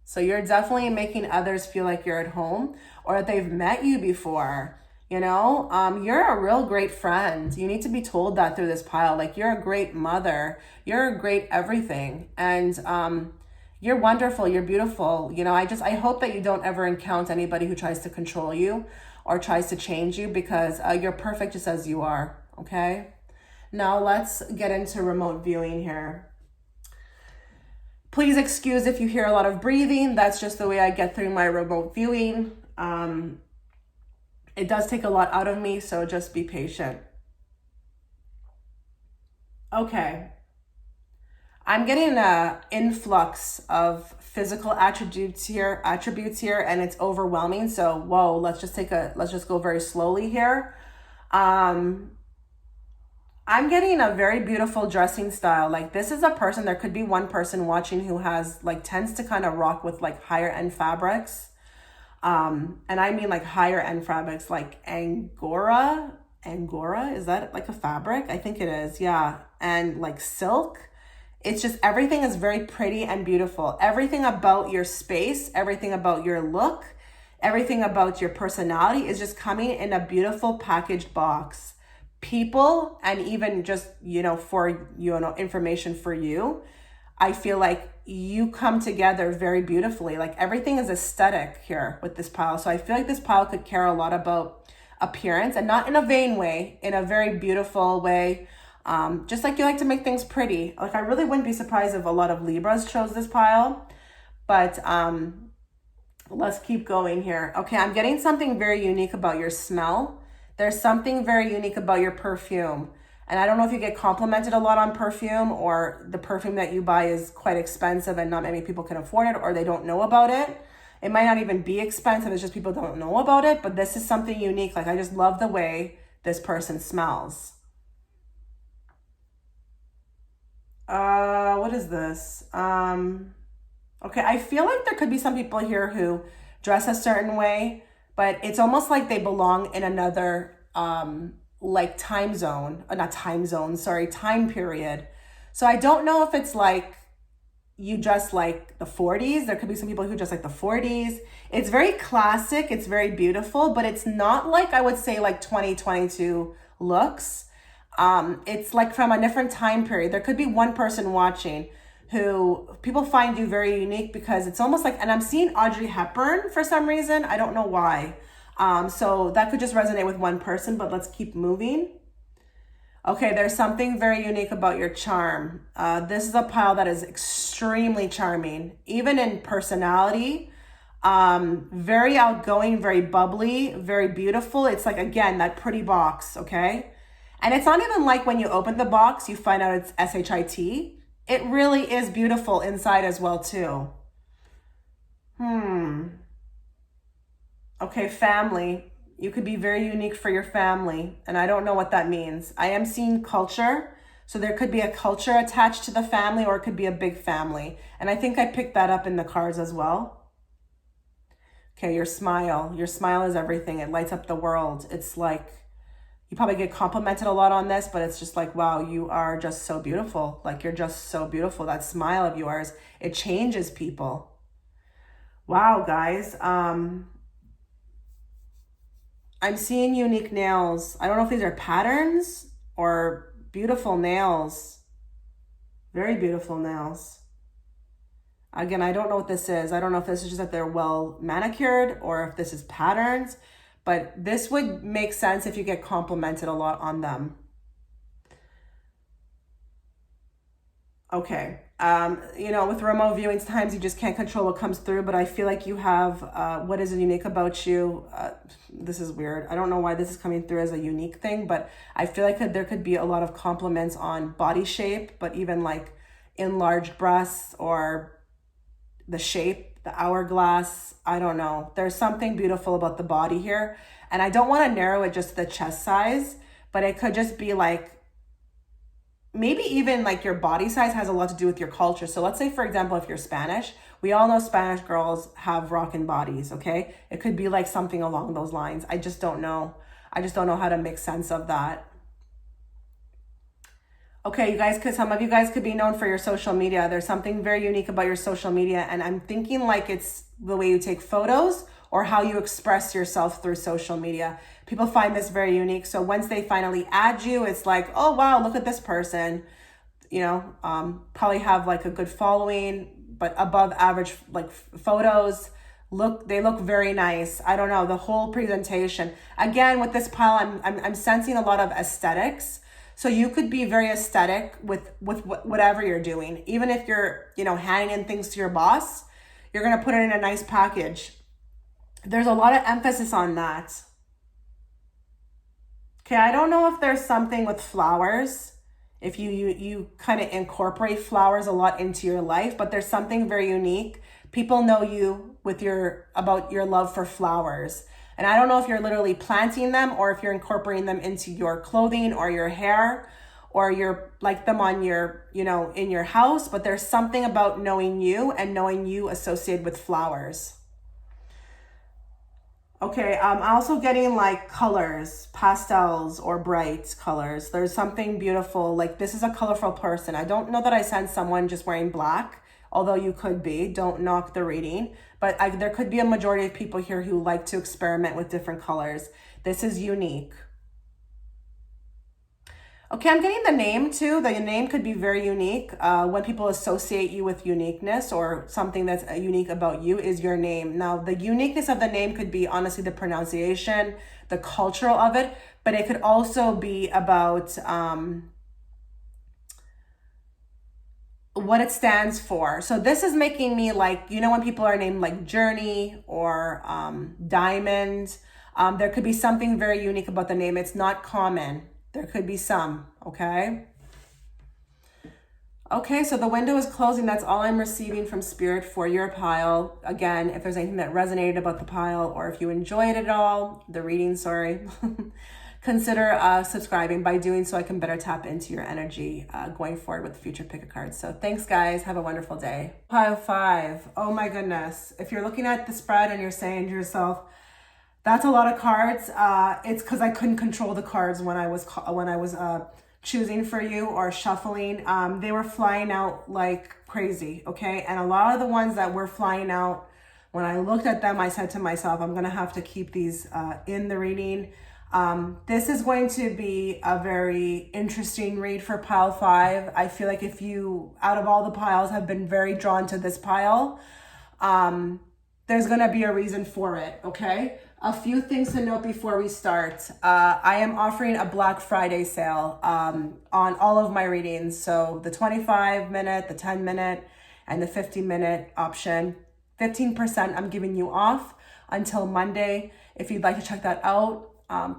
So you're definitely making others feel like you're at home, or that they've met you before. You know, you're a real great friend. You need to be told that through this pile. Like you're a great mother. You're a great everything. And, you're wonderful. You're beautiful. You know, I hope that you don't ever encounter anybody who tries to control you or tries to change you, because you're perfect just as you are. Okay. Now let's get into remote viewing here. Please excuse if you hear a lot of breathing. That's just the way I get through my remote viewing. It does take a lot out of me, so just be patient. Okay. I'm getting an influx of physical attributes here, and it's overwhelming. So, whoa, let's just go very slowly here. I'm getting a very beautiful dressing style. Like this is a person, there could be one person watching who has like tends to kind of rock with like higher end fabrics. And I mean like higher end fabrics, like Angora, is that like a fabric? I think it is. Yeah. And like silk. It's just everything is very pretty and beautiful. Everything about your space, everything about your look, everything about your personality is just coming in a beautiful packaged box. People, and even just, you know, for, you know, information for you, I feel like you come together very beautifully. Like everything is aesthetic here with this pile. So I feel like this pile could care a lot about appearance, and not in a vain way, in a very beautiful way. Just like you like to make things pretty. Like I really wouldn't be surprised if a lot of Libras chose this pile, but let's keep going here. Okay, I'm getting something very unique about your smell. There's something very unique about your perfume. And I don't know if you get complimented a lot on perfume, or the perfume that you buy is quite expensive and not many people can afford it, or they don't know about it. It might not even be expensive, it's just people don't know about it, but this is something unique. Like I just love the way this person smells. What is this? Okay, I feel like there could be some people here who dress a certain way, but it's almost like they belong in another, like time period. So I don't know if it's like you dress like the 40s. There could be some people who dress like the 40s. It's very classic. It's very beautiful, but it's not like, I would say like 2022 looks. It's like from a different time period. There could be one person watching who people find you very unique, because it's almost like, and I'm seeing Audrey Hepburn for some reason. I don't know why. So that could just resonate with one person, but let's keep moving. Okay, there's something very unique about your charm. This is a pile that is extremely charming, even in personality. Very outgoing, very bubbly, very beautiful. It's like, again, that pretty box, okay? And it's not even like when you open the box, you find out it's S-H-I-T. It really is beautiful inside as well, too. Okay, family. You could be very unique for your family, and I don't know what that means. I am seeing culture, so there could be a culture attached to the family, or it could be a big family. And I think I picked that up in the cards as well. Okay, your smile. Your smile is everything. It lights up the world. It's like, you probably get complimented a lot on this, but it's just like, wow, you are just so beautiful. Like, you're just so beautiful. That smile of yours, it changes people. Wow, guys. I'm seeing unique nails. I don't know if these are patterns or beautiful nails. Very beautiful nails. Again, I don't know what this is. I don't know if this is just that they're well manicured or if this is patterns, but this would make sense if you get complimented a lot on them. Okay. You know, with remote viewing, sometimes you just can't control what comes through, but I feel like you have what is unique about you. This is weird. I don't know why this is coming through as a unique thing, but I feel like there could be a lot of compliments on body shape, but even like enlarged breasts or the shape, the hourglass. I don't know. There's something beautiful about the body here. And I don't want to narrow it just to the chest size, but it could just be like, maybe even like your body size has a lot to do with your culture. So let's say, for example, if you're Spanish, we all know Spanish girls have rockin' bodies, okay? It could be like something along those lines. I just don't know. I just don't know how to make sense of that. Okay, you guys, because some of you guys could be known for your social media. There's something very unique about your social media, and I'm thinking like it's the way you take photos or how you express yourself through social media. People find this very unique. So once they finally add you, it's like, oh, wow, look at this person. You know, probably have like a good following, but above average like photos. They look very nice. I don't know, the whole presentation. Again, with this pile, I'm sensing a lot of aesthetics. So you could be very aesthetic with whatever you're doing. Even if you're, you know, handing in things to your boss, you're going to put it in a nice package. There's a lot of emphasis on that. Okay, I don't know if there's something with flowers, if you kind of incorporate flowers a lot into your life, but there's something very unique. People know you with about your love for flowers. And I don't know if you're literally planting them or if you're incorporating them into your clothing or your hair, or you're like them on your, you know, in your house, but there's something about knowing you and knowing you associated with flowers. Okay, I'm also getting like colors, pastels or bright colors. There's something beautiful. Like, this is a colorful person. I don't know that I sense someone just wearing black, although you could be. Don't knock the reading. But there could be a majority of people here who like to experiment with different colors. This is unique. Okay, I'm getting the name too. The name could be very unique. When people associate you with uniqueness or something that's unique about you is your name. Now, the uniqueness of the name could be honestly the pronunciation, the cultural of it, but it could also be about what it stands for. So this is making me like, you know, when people are named like Journey or Diamond, there could be something very unique about the name. It's not common. There could be some, okay? Okay, so the window is closing. That's all I'm receiving from Spirit for your pile. Again, if there's anything that resonated about the pile or if you enjoyed it all, the reading, sorry, consider subscribing. By doing so, I can better tap into your energy going forward with future pick a card. So thanks, guys. Have a wonderful day. Pile 5. Oh my goodness. If you're looking at the spread and you're saying to yourself, that's a lot of cards. It's because I couldn't control the cards when I was choosing for you or shuffling. They were flying out like crazy, okay? And a lot of the ones that were flying out, when I looked at them, I said to myself, I'm gonna have to keep these in the reading. This is going to be a very interesting read for pile 5. I feel like if you, out of all the piles, have been very drawn to this pile, there's gonna be a reason for it, okay? A few things to note before we start. I am offering a Black Friday sale on all of my readings. So the 25-minute, the 10-minute, and the 15-minute option. 15% I'm giving you off until Monday. If you'd like to check that out,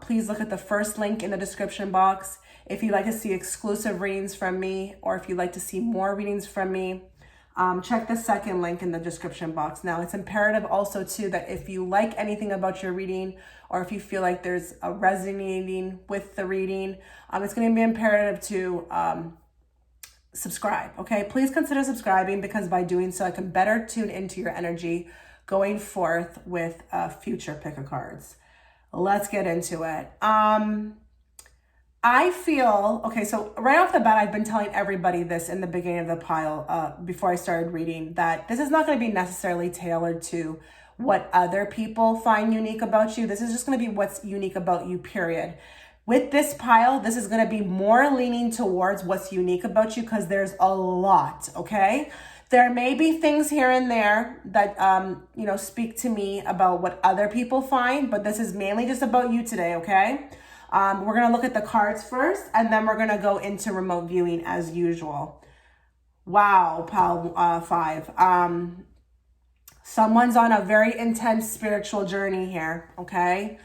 please look at the first link in the description box. If you'd like to see exclusive readings from me, or if you'd like to see more readings from me, check the second link in the description box. Now, it's imperative also too that if you like anything about your reading, or if you feel like there's a resonating with the reading, it's going to be imperative to subscribe. Okay, please consider subscribing, because by doing so, I can better tune into your energy going forth with future pick of cards. Let's get into it. I feel, okay, so right off the bat, I've been telling everybody this in the beginning of the pile before I started reading, that this is not going to be necessarily tailored to what other people find unique about you. This is just going to be what's unique about you, period. With this pile, this is going to be more leaning towards what's unique about you, because there's a lot, okay? There may be things here and there that, speak to me about what other people find, but this is mainly just about you today, okay? We're going to look at the cards first, and then we're going to go into remote viewing as usual. Wow, pile 5. Someone's on a very intense spiritual journey here, okay?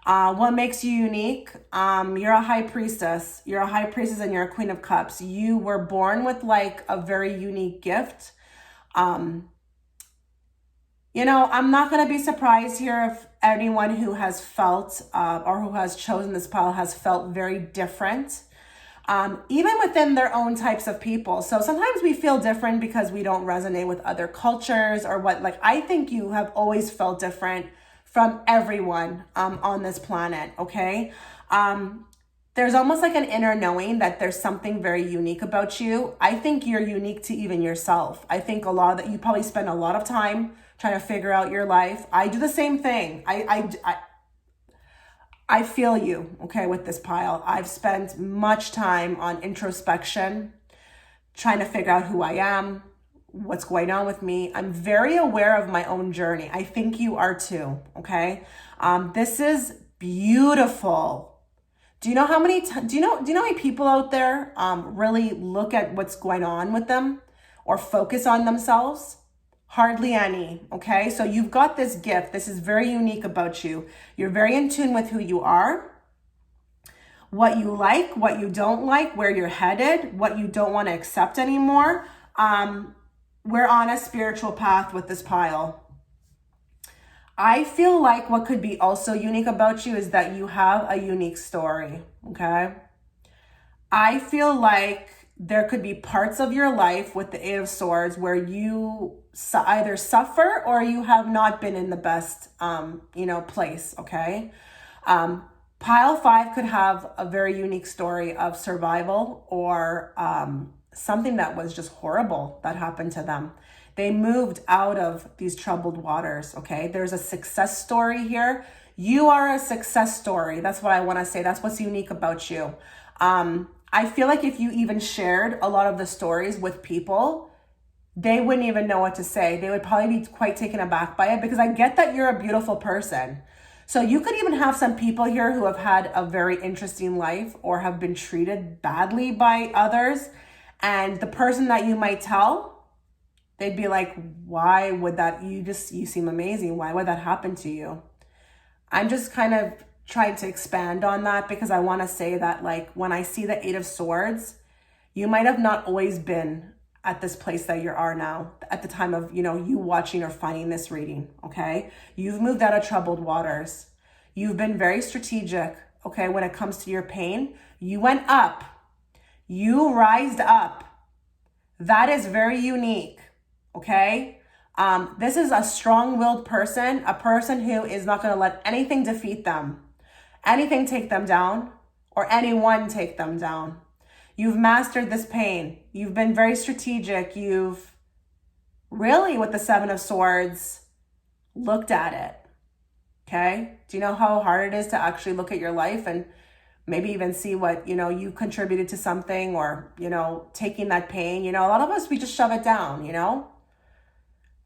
What makes you unique? You're a high priestess. You're a high priestess and you're a queen of cups. You were born with like a very unique gift. I'm not going to be surprised here if anyone who has felt or who has chosen this pile has felt very different, even within their own types of people. So sometimes we feel different because we don't resonate with other cultures or what. Like, I think you have always felt different from everyone on this planet, okay? There's almost like an inner knowing that there's something very unique about you. I think you're unique to even yourself. I think a lot of that, you probably spend a lot of time trying to figure out your life. I do the same thing. I feel you, okay, with this pile. I've spent much time on introspection, trying to figure out who I am, what's going on with me. I'm very aware of my own journey. I think you are too, okay? This is beautiful. Do you know how many people out there really look at what's going on with them or focus on themselves? Hardly any, okay? So you've got this gift. This is very unique about you. You're very in tune with who you are, what you like, what you don't like, where you're headed, what you don't want to accept anymore. We're on a spiritual path with this pile. I feel like what could be also unique about you is that you have a unique story, okay? I feel like there could be parts of your life with the Eight of Swords where you either suffer or you have not been in the best, place, okay? Pile 5 could have a very unique story of survival or something that was just horrible that happened to them. They moved out of these troubled waters, okay? There's a success story here. You are a success story. That's what I want to say. That's what's unique about you. I feel like if you even shared a lot of the stories with people, they wouldn't even know what to say. They would probably be quite taken aback by it, because I get that you're a beautiful person. So you could even have some people here who have had a very interesting life or have been treated badly by others. And the person that you might tell, they'd be like, why would that, you seem amazing. Why would that happen to you? I'm just kind of trying to expand on that, because I want to say that, like, when I see the Eight of Swords, you might have not always been at this place that you are now at the time of, you watching or finding this reading, okay? You've moved out of troubled waters. You've been very strategic, okay, when it comes to your pain. You went up. You rised up. That is very unique, okay? This is a strong-willed person, a person who is not going to let anything defeat them, anything take them down, or anyone take them down. You've mastered this pain. You've been very strategic. You've really, with the Seven of Swords, looked at it, okay? Do you know how hard it is to actually look at your life and maybe even see what, you contributed to something, or, taking that pain? A lot of us, we just shove it down,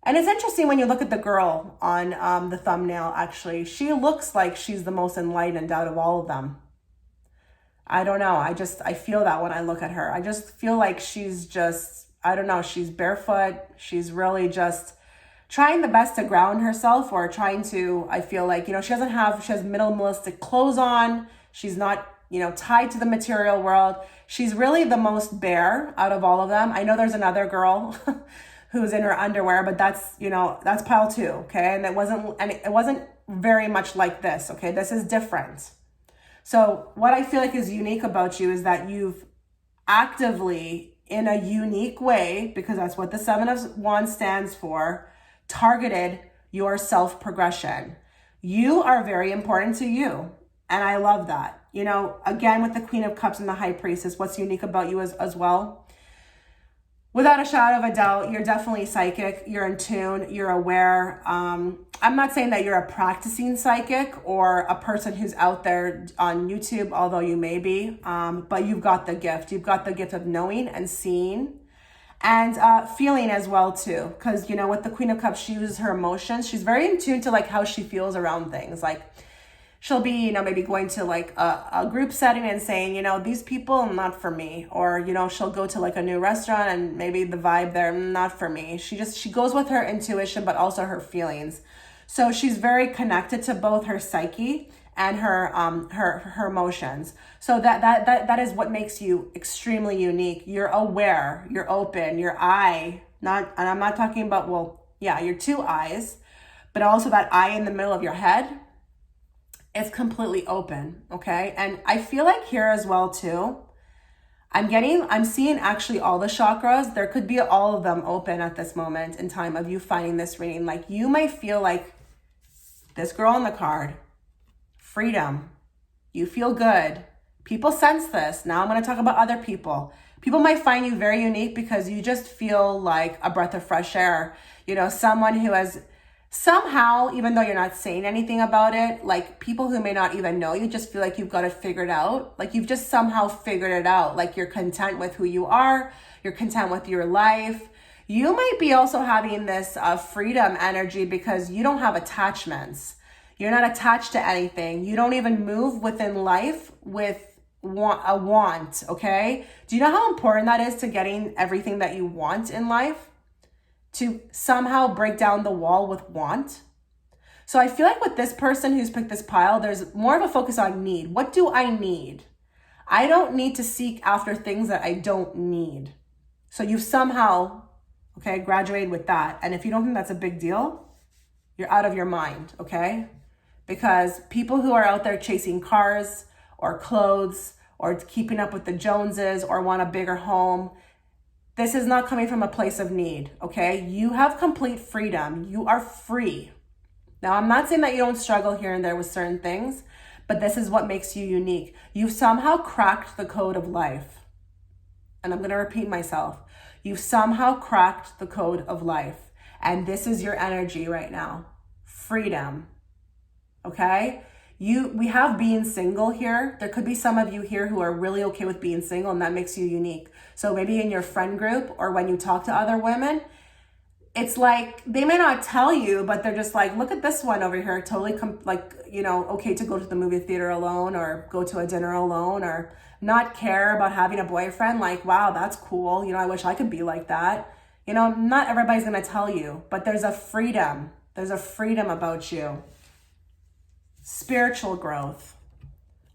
And it's interesting when you look at the girl on the thumbnail, actually. She looks like she's the most enlightened out of all of them. I don't know. I feel that when I look at her. I just feel like she's just, I don't know, she's barefoot. She's really just trying the best to ground herself, or trying to, I feel like, she has minimalistic clothes on. She's not, tied to the material world. She's really the most bare out of all of them. I know there's another girl who's in her underwear, but that's pile two, okay? And it wasn't very much like this, okay? This is different. So what I feel like is unique about you is that you've actively, in a unique way, because that's what the Seven of Wands stands for, targeted your self-progression. You are very important to you. And I love that. Again, with the Queen of Cups and the High Priestess, what's unique about you as well? Without a shadow of a doubt, you're definitely psychic. You're in tune. You're aware. I'm not saying that you're a practicing psychic or a person who's out there on YouTube, although you may be. But you've got the gift. You've got the gift of knowing and seeing and feeling as well, too. Because, with the Queen of Cups, she uses her emotions. She's very in tune to, how she feels around things. She'll be, maybe going to a group setting and saying, these people, not for me. Or, she'll go to a new restaurant and maybe the vibe there, not for me. She goes with her intuition, but also her feelings. So she's very connected to both her psyche and her emotions. So that is what makes you extremely unique. You're aware, you're open, your eye, and I'm not talking about, your two eyes, but also that eye in the middle of your head. It's completely open, okay? And I feel like here as well too, I'm seeing actually all the chakras. There could be all of them open at this moment in time of you finding this reading. You might feel like this girl on the card, freedom. You feel good. People sense this. Now I'm going to talk about other people. People might find you very unique because you just feel like a breath of fresh air. Someone who has somehow, even though you're not saying anything about it, people who may not even know you just feel like you've got it figured out. You've just somehow figured it out. You're content with who you are. You're content with your life. You might be also having this freedom energy because you don't have attachments. You're not attached to anything. You don't even move within life with a want, okay? Do you know how important that is to getting everything that you want in life? To somehow break down the wall with want. So I feel like with this person who's picked this pile, there's more of a focus on need. What do I need? I don't need to seek after things that I don't need. So you've somehow, graduated with that. And if you don't think that's a big deal, you're out of your mind, okay? Because people who are out there chasing cars or clothes or keeping up with the Joneses or want a bigger home, this is not coming from a place of need, okay? You have complete freedom. You are free. Now, I'm not saying that you don't struggle here and there with certain things, but this is what makes you unique. You've somehow cracked the code of life. And I'm going to repeat myself. You've somehow cracked the code of life. And this is your energy right now. Freedom, okay? We have being single here. There could be some of you here who are really okay with being single, and that makes you unique. So maybe in your friend group or when you talk to other women, it's they may not tell you, but they're just look at this one over here, totally okay to go to the movie theater alone or go to a dinner alone or not care about having a boyfriend. Wow, that's cool. I wish I could be like that. Not everybody's going to tell you, but there's a freedom. There's a freedom about you. Spiritual growth,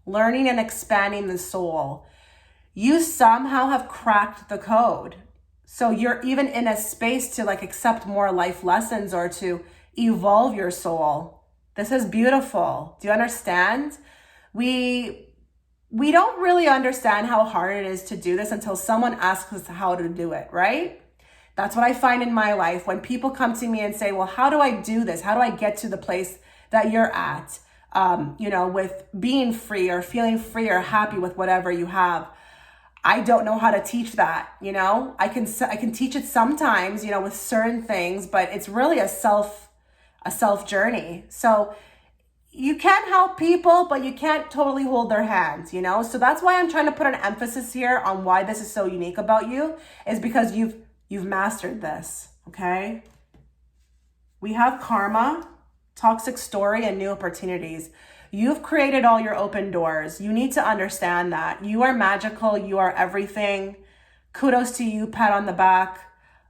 learning and expanding the soul. You somehow have cracked the code. So you're even in a space to accept more life lessons or to evolve your soul. This is beautiful. Do you understand? We don't really understand how hard it is to do this until someone asks us how to do it, right? That's what I find in my life when people come to me and say, well, how do I do this? How do I get to the place that you're at? With being free or feeling free or happy with whatever you have. I don't know how to teach that, I can teach it sometimes, with certain things, but it's really a self journey. So you can help people, but you can't totally hold their hands, So that's why I'm trying to put an emphasis here on why this is so unique about you, is because you've mastered this, okay? We have karma, toxic story, and new opportunities. You've created all your open doors. You need to understand that. You are magical. You are everything. Kudos to you, pat on the back.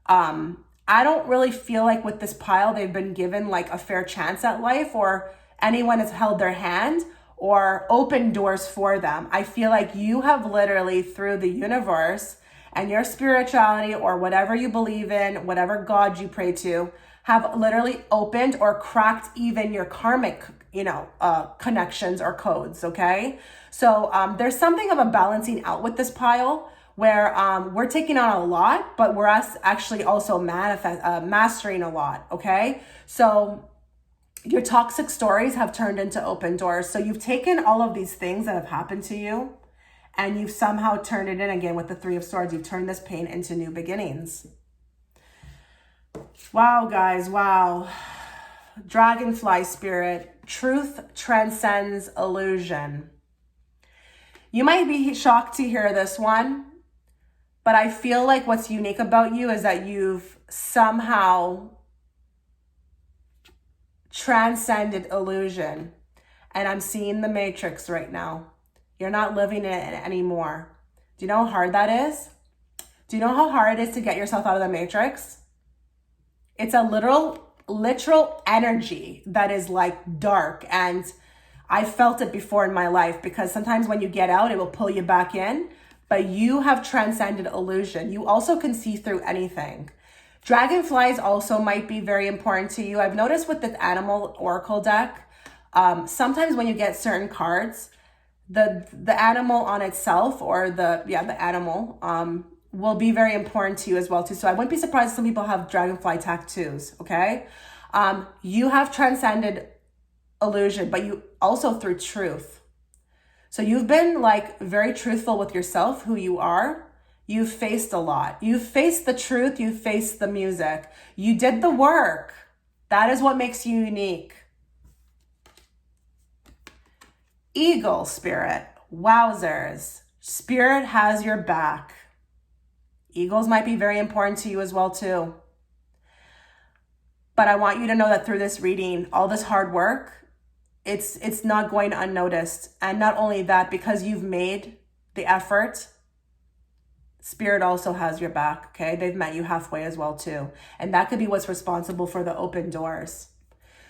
I don't really feel like with this pile, they've been given like a fair chance at life, or anyone has held their hand or opened doors for them. I feel like you have literally, through the universe and your spirituality or whatever you believe in, whatever God you pray to, have literally opened or cracked even your karmic, connections or codes, okay? So there's something of a balancing out with this pile where we're taking on a lot, but we're actually also mastering a lot, okay? So your toxic stories have turned into open doors. So you've taken all of these things that have happened to you and you've somehow turned it in again with the Three of Swords. You've turned this pain into new beginnings. Wow, guys, wow. Dragonfly spirit, truth transcends illusion. You might be shocked to hear this one, but I feel like what's unique about you is that you've somehow transcended illusion. And I'm seeing the matrix right now. You're not living in it anymore. Do you know how hard that is? Do you know how hard it is to get yourself out of the matrix? It's a literal energy that is like dark. And I felt it before in my life, because sometimes when you get out, it will pull you back in. But you have transcended illusion. You also can see through anything. Dragonflies also might be very important to you. I've noticed with the animal oracle deck, sometimes when you get certain cards, the animal on itself, or the animal will be very important to you as well too. So I wouldn't be surprised if some people have dragonfly tattoos, okay? You have transcended illusion, but you also through truth. So you've been like very truthful with yourself, who you are. You've faced a lot. You've faced the truth. You've faced the music. You did the work. That is what makes you unique. Eagle spirit. Wowzers. Spirit has your back. Eagles might be very important to you as well too. But I want you to know that through this reading, all this hard work, it's not going unnoticed. And not only that, because you've made the effort, Spirit also has your back, okay? They've met you halfway as well too. And that could be what's responsible for the open doors.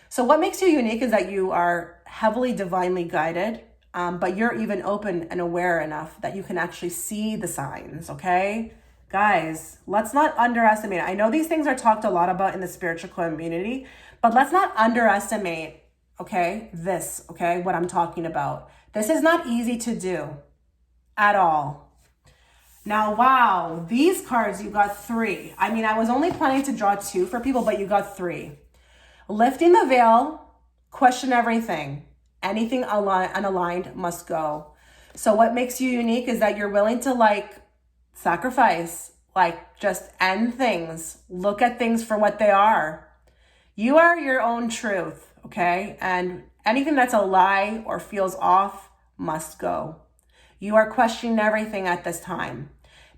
So what makes you unique is that you are heavily divinely guided, but you're even open and aware enough that you can actually see the signs, okay? Guys, let's not underestimate it. I know these things are talked a lot about in the spiritual community, but let's not underestimate, okay, what I'm talking about. This is not easy to do at all. Now, wow, these cards, you got 3. I mean, I was only planning to draw 2 for people, but you got 3. Lifting the veil, question everything. Anything unaligned must go. So what makes you unique is that you're willing to sacrifice, just end things, look at things for what they are. You are your own truth, okay? And anything that's a lie or feels off must go. You are questioning everything at this time.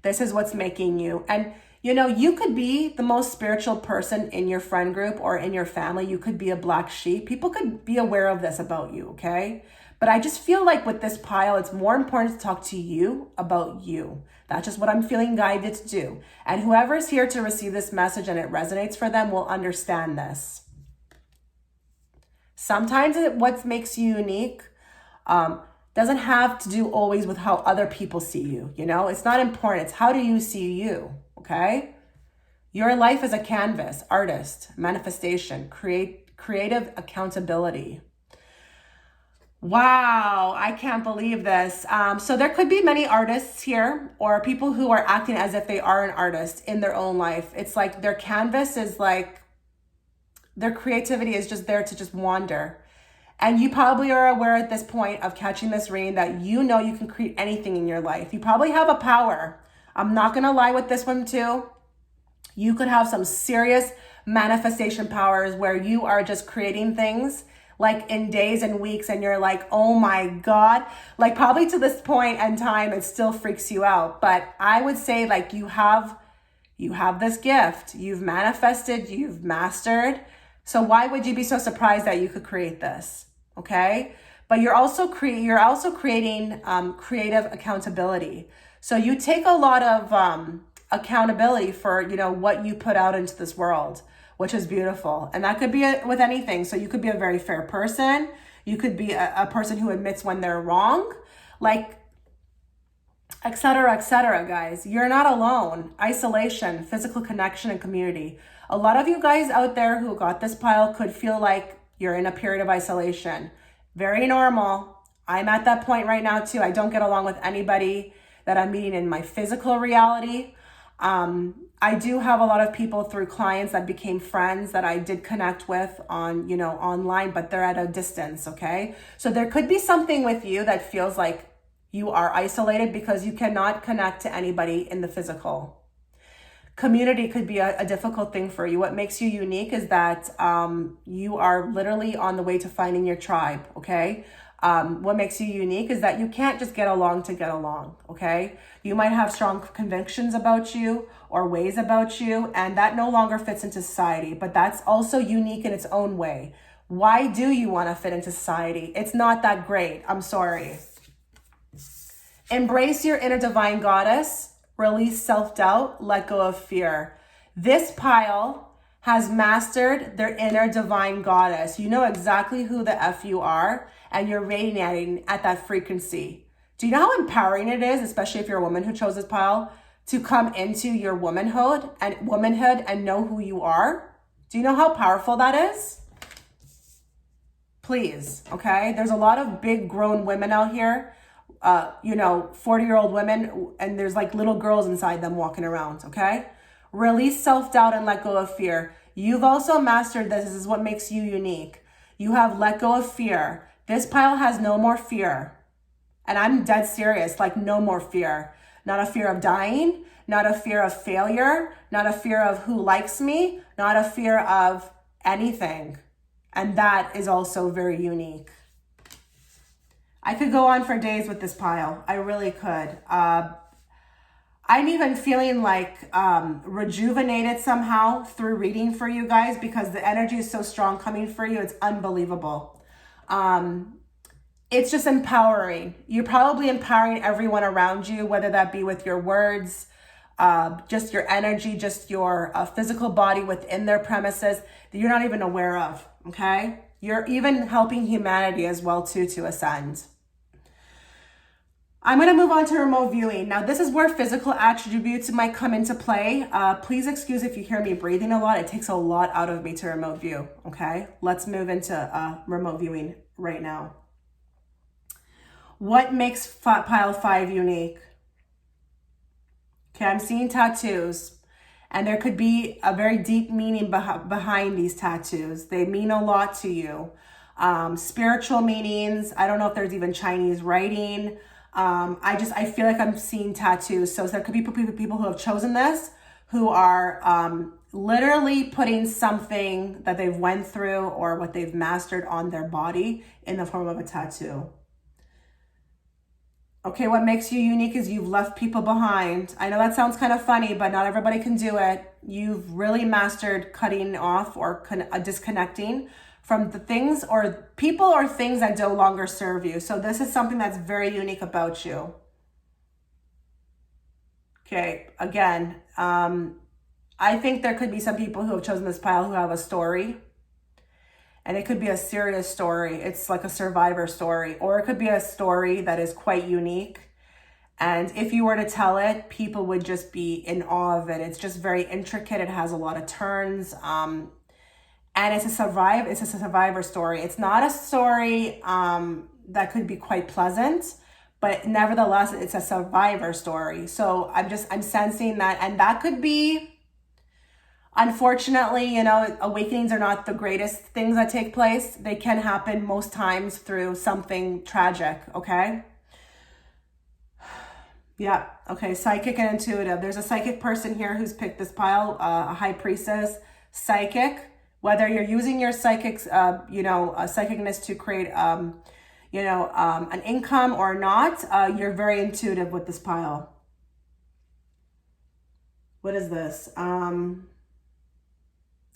This is what's making you. And you could be the most spiritual person in your friend group or in your family. You could be a black sheep. People could be aware of this about you, okay? But I just feel like with this pile, it's more important to talk to you about you. That's just what I'm feeling guided to do. And whoever's here to receive this message and it resonates for them will understand this. Sometimes what makes you unique doesn't have to do always with how other people see you. It's not important. It's how do you see you, okay? Your life is a canvas, artist, manifestation, creative accountability. Wow, I can't believe this. So there could be many artists here or people who are acting as if they are an artist in their own life. It's like their canvas is their creativity is just there to just wander. And you probably are aware at this point of catching this reading that you can create anything in your life. You probably have a power. I'm not going to lie with this one too. You could have some serious manifestation powers where you are just creating things in days and weeks and you're like, oh my God, probably to this point in time, it still freaks you out. But I would say you have this gift, you've manifested, you've mastered. So why would you be so surprised that you could create this? Okay. But you're also creating creative accountability. So you take a lot of accountability for, you know, what you put out into this world, which is beautiful. And that could be with anything. So you could be a very fair person. You could be a person who admits when they're wrong, like, etc., guys. You're not alone. Isolation, physical connection, and community. A lot of you guys out there who got this pile could feel like you're in a period of isolation. Very normal. I'm at that point right now too. I don't get along with anybody that I'm meeting in my physical reality. I do have a lot of people through clients that became friends that I did connect with on, you know, online, but they're at a distance, okay? So there could be something with you that feels like you are isolated because you cannot connect to anybody in the physical. Community could be a difficult thing for you. What makes you unique is that you are literally on the way to finding your tribe, okay? What makes you unique is that you can't just get along to get along, okay? You might have strong convictions about you or ways about you, and that no longer fits into society, but that's also unique in its own way. Why do you want to fit into society? It's not that great. I'm sorry. Embrace your inner divine goddess. Release self-doubt. Let go of fear. This pile has mastered their inner divine goddess. You know exactly who the F you are, and you're radiating at that frequency. Do you know how empowering it is, especially if you're a woman who chose this pile, to come into your womanhood and know who you are? Do you know how powerful that is? Please, okay? There's a lot of big grown women out here, 40-year-old women, and there's like little girls inside them walking around, okay? Release self-doubt and let go of fear. You've also mastered this. This is what makes you unique. You have let go of fear. This pile has no more fear. And I'm dead serious, like no more fear. Not a fear of dying, not a fear of failure, not a fear of who likes me, not a fear of anything. And that is also very unique. I could go on for days with this pile. I really could. I'm even feeling like rejuvenated somehow through reading for you guys because the energy is so strong coming for you. It's unbelievable. It's just empowering. You're probably empowering everyone around you, whether that be with your words, just your energy, just your physical body within their premises that you're not even aware of, okay? You're even helping humanity as well too to ascend. I'm going to move on to remote viewing. Now, this is where physical attributes might come into play. Please excuse if you hear me breathing a lot. It takes a lot out of me to remote view, okay? Let's move into remote viewing right now. What makes pile 5 unique? Okay, I'm seeing tattoos, and there could be a very deep meaning behind these tattoos. They mean a lot to you. Spiritual meanings. I don't know if there's even Chinese writing. I feel like I'm seeing tattoos. So there could be people who have chosen this, who are literally putting something that they've went through or what they've mastered on their body in the form of a tattoo. Okay, what makes you unique is you've left people behind. I know that sounds kind of funny, but not everybody can do it. You've really mastered cutting off or disconnecting from the things or people or things that no longer serve you. So this is something that's very unique about you. Okay, again, I think there could be some people who have chosen this pile who have a story. And it could be a serious story. It's like a survivor story. Or it could be a story that is quite unique. And if you were to tell it, people would just be in awe of it. It's just very intricate. It has a lot of turns. And it's a survivor story. It's not a story that could be quite pleasant, but nevertheless, it's a survivor story. So I'm sensing that, and that could be, unfortunately, awakenings are not the greatest things that take place. They can happen most times through something tragic, okay? Yeah, okay, psychic and intuitive. There's a psychic person here who's picked this pile, a high priestess, psychic. Whether you're using your psychicness to create, an income or not, you're very intuitive with this pile. What is this?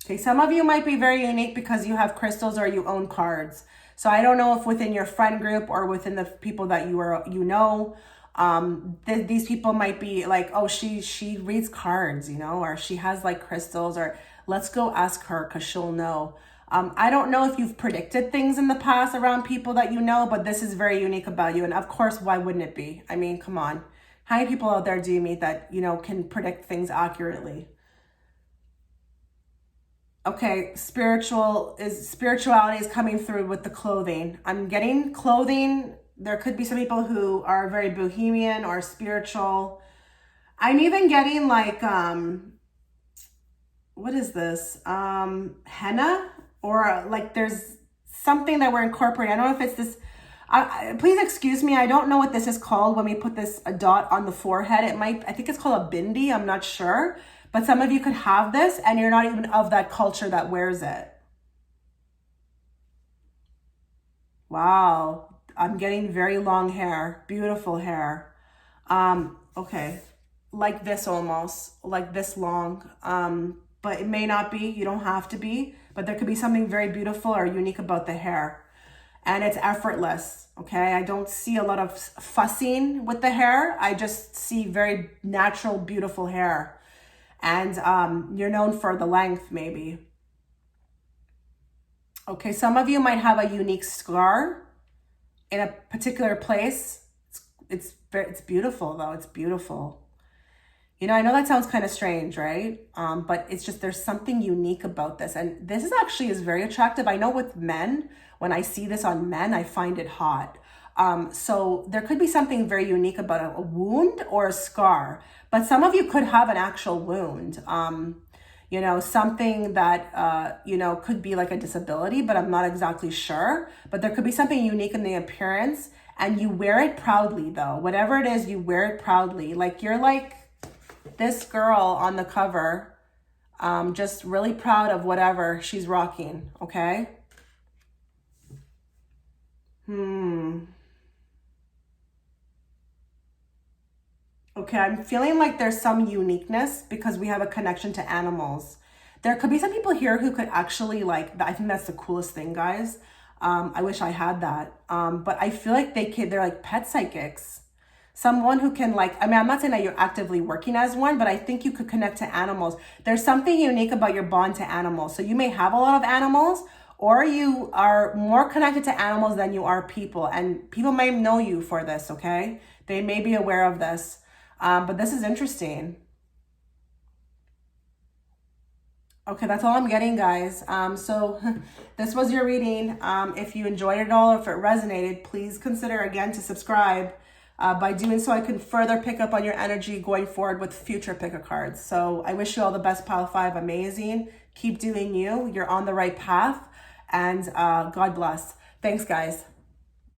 Okay, some of you might be very unique because you have crystals or you own cards. So I don't know if within your friend group or within the people that these people might be like, oh, she reads cards, or she has like crystals, or let's go ask her because she'll know. I don't know if you've predicted things in the past around people that but this is very unique about you. And of course, why wouldn't it be? I mean, come on. How many people out there do you meet that, can predict things accurately? Okay, spirituality is coming through with the clothing. I'm getting clothing. There could be some people who are very bohemian or spiritual. I'm even getting like what is this? Henna, or like there's something that we're incorporating. I don't know if it's this. Please excuse me. I don't know what this is called when we put a dot on the forehead. I think it's called a bindi. I'm not sure. But some of you could have this and you're not even of that culture that wears it. Wow. I'm getting very long hair. Beautiful hair. Okay. Like this almost. Like this long. But it may not be. You don't have to be. But there could be something very beautiful or unique about the hair. And it's effortless. Okay. I don't see a lot of fussing with the hair. I just see very natural, beautiful hair. And you're known for the length, maybe. Okay, some of you might have a unique scar in a particular place. It's beautiful, though. It's beautiful. I know that sounds kind of strange, right? But it's just there's something unique about this. And this is very attractive. I know with men, when I see this on men, I find it hot. So there could be something very unique about a wound or a scar, but some of you could have an actual wound, something that, could be like a disability, but I'm not exactly sure, but there could be something unique in the appearance, and you wear it proudly though. Whatever it is, you wear it proudly. Like you're like this girl on the cover, just really proud of whatever she's rocking. Okay. Okay, I'm feeling like there's some uniqueness because we have a connection to animals. There could be some people here who could actually I think that's the coolest thing, guys. I wish I had that. But I feel like they're like pet psychics. Someone who can I'm not saying that you're actively working as one, but I think you could connect to animals. There's something unique about your bond to animals. So you may have a lot of animals, or you are more connected to animals than you are people. And people may know you for this, okay? They may be aware of this. But this is interesting. Okay, that's all I'm getting, guys. So this was your reading. If you enjoyed it all, if it resonated, please consider again to subscribe. By doing so, I can further pick up on your energy going forward with future pick-a cards. So I wish you all the best, Pile 5. Amazing. Keep doing you. You're on the right path. And God bless. Thanks, guys.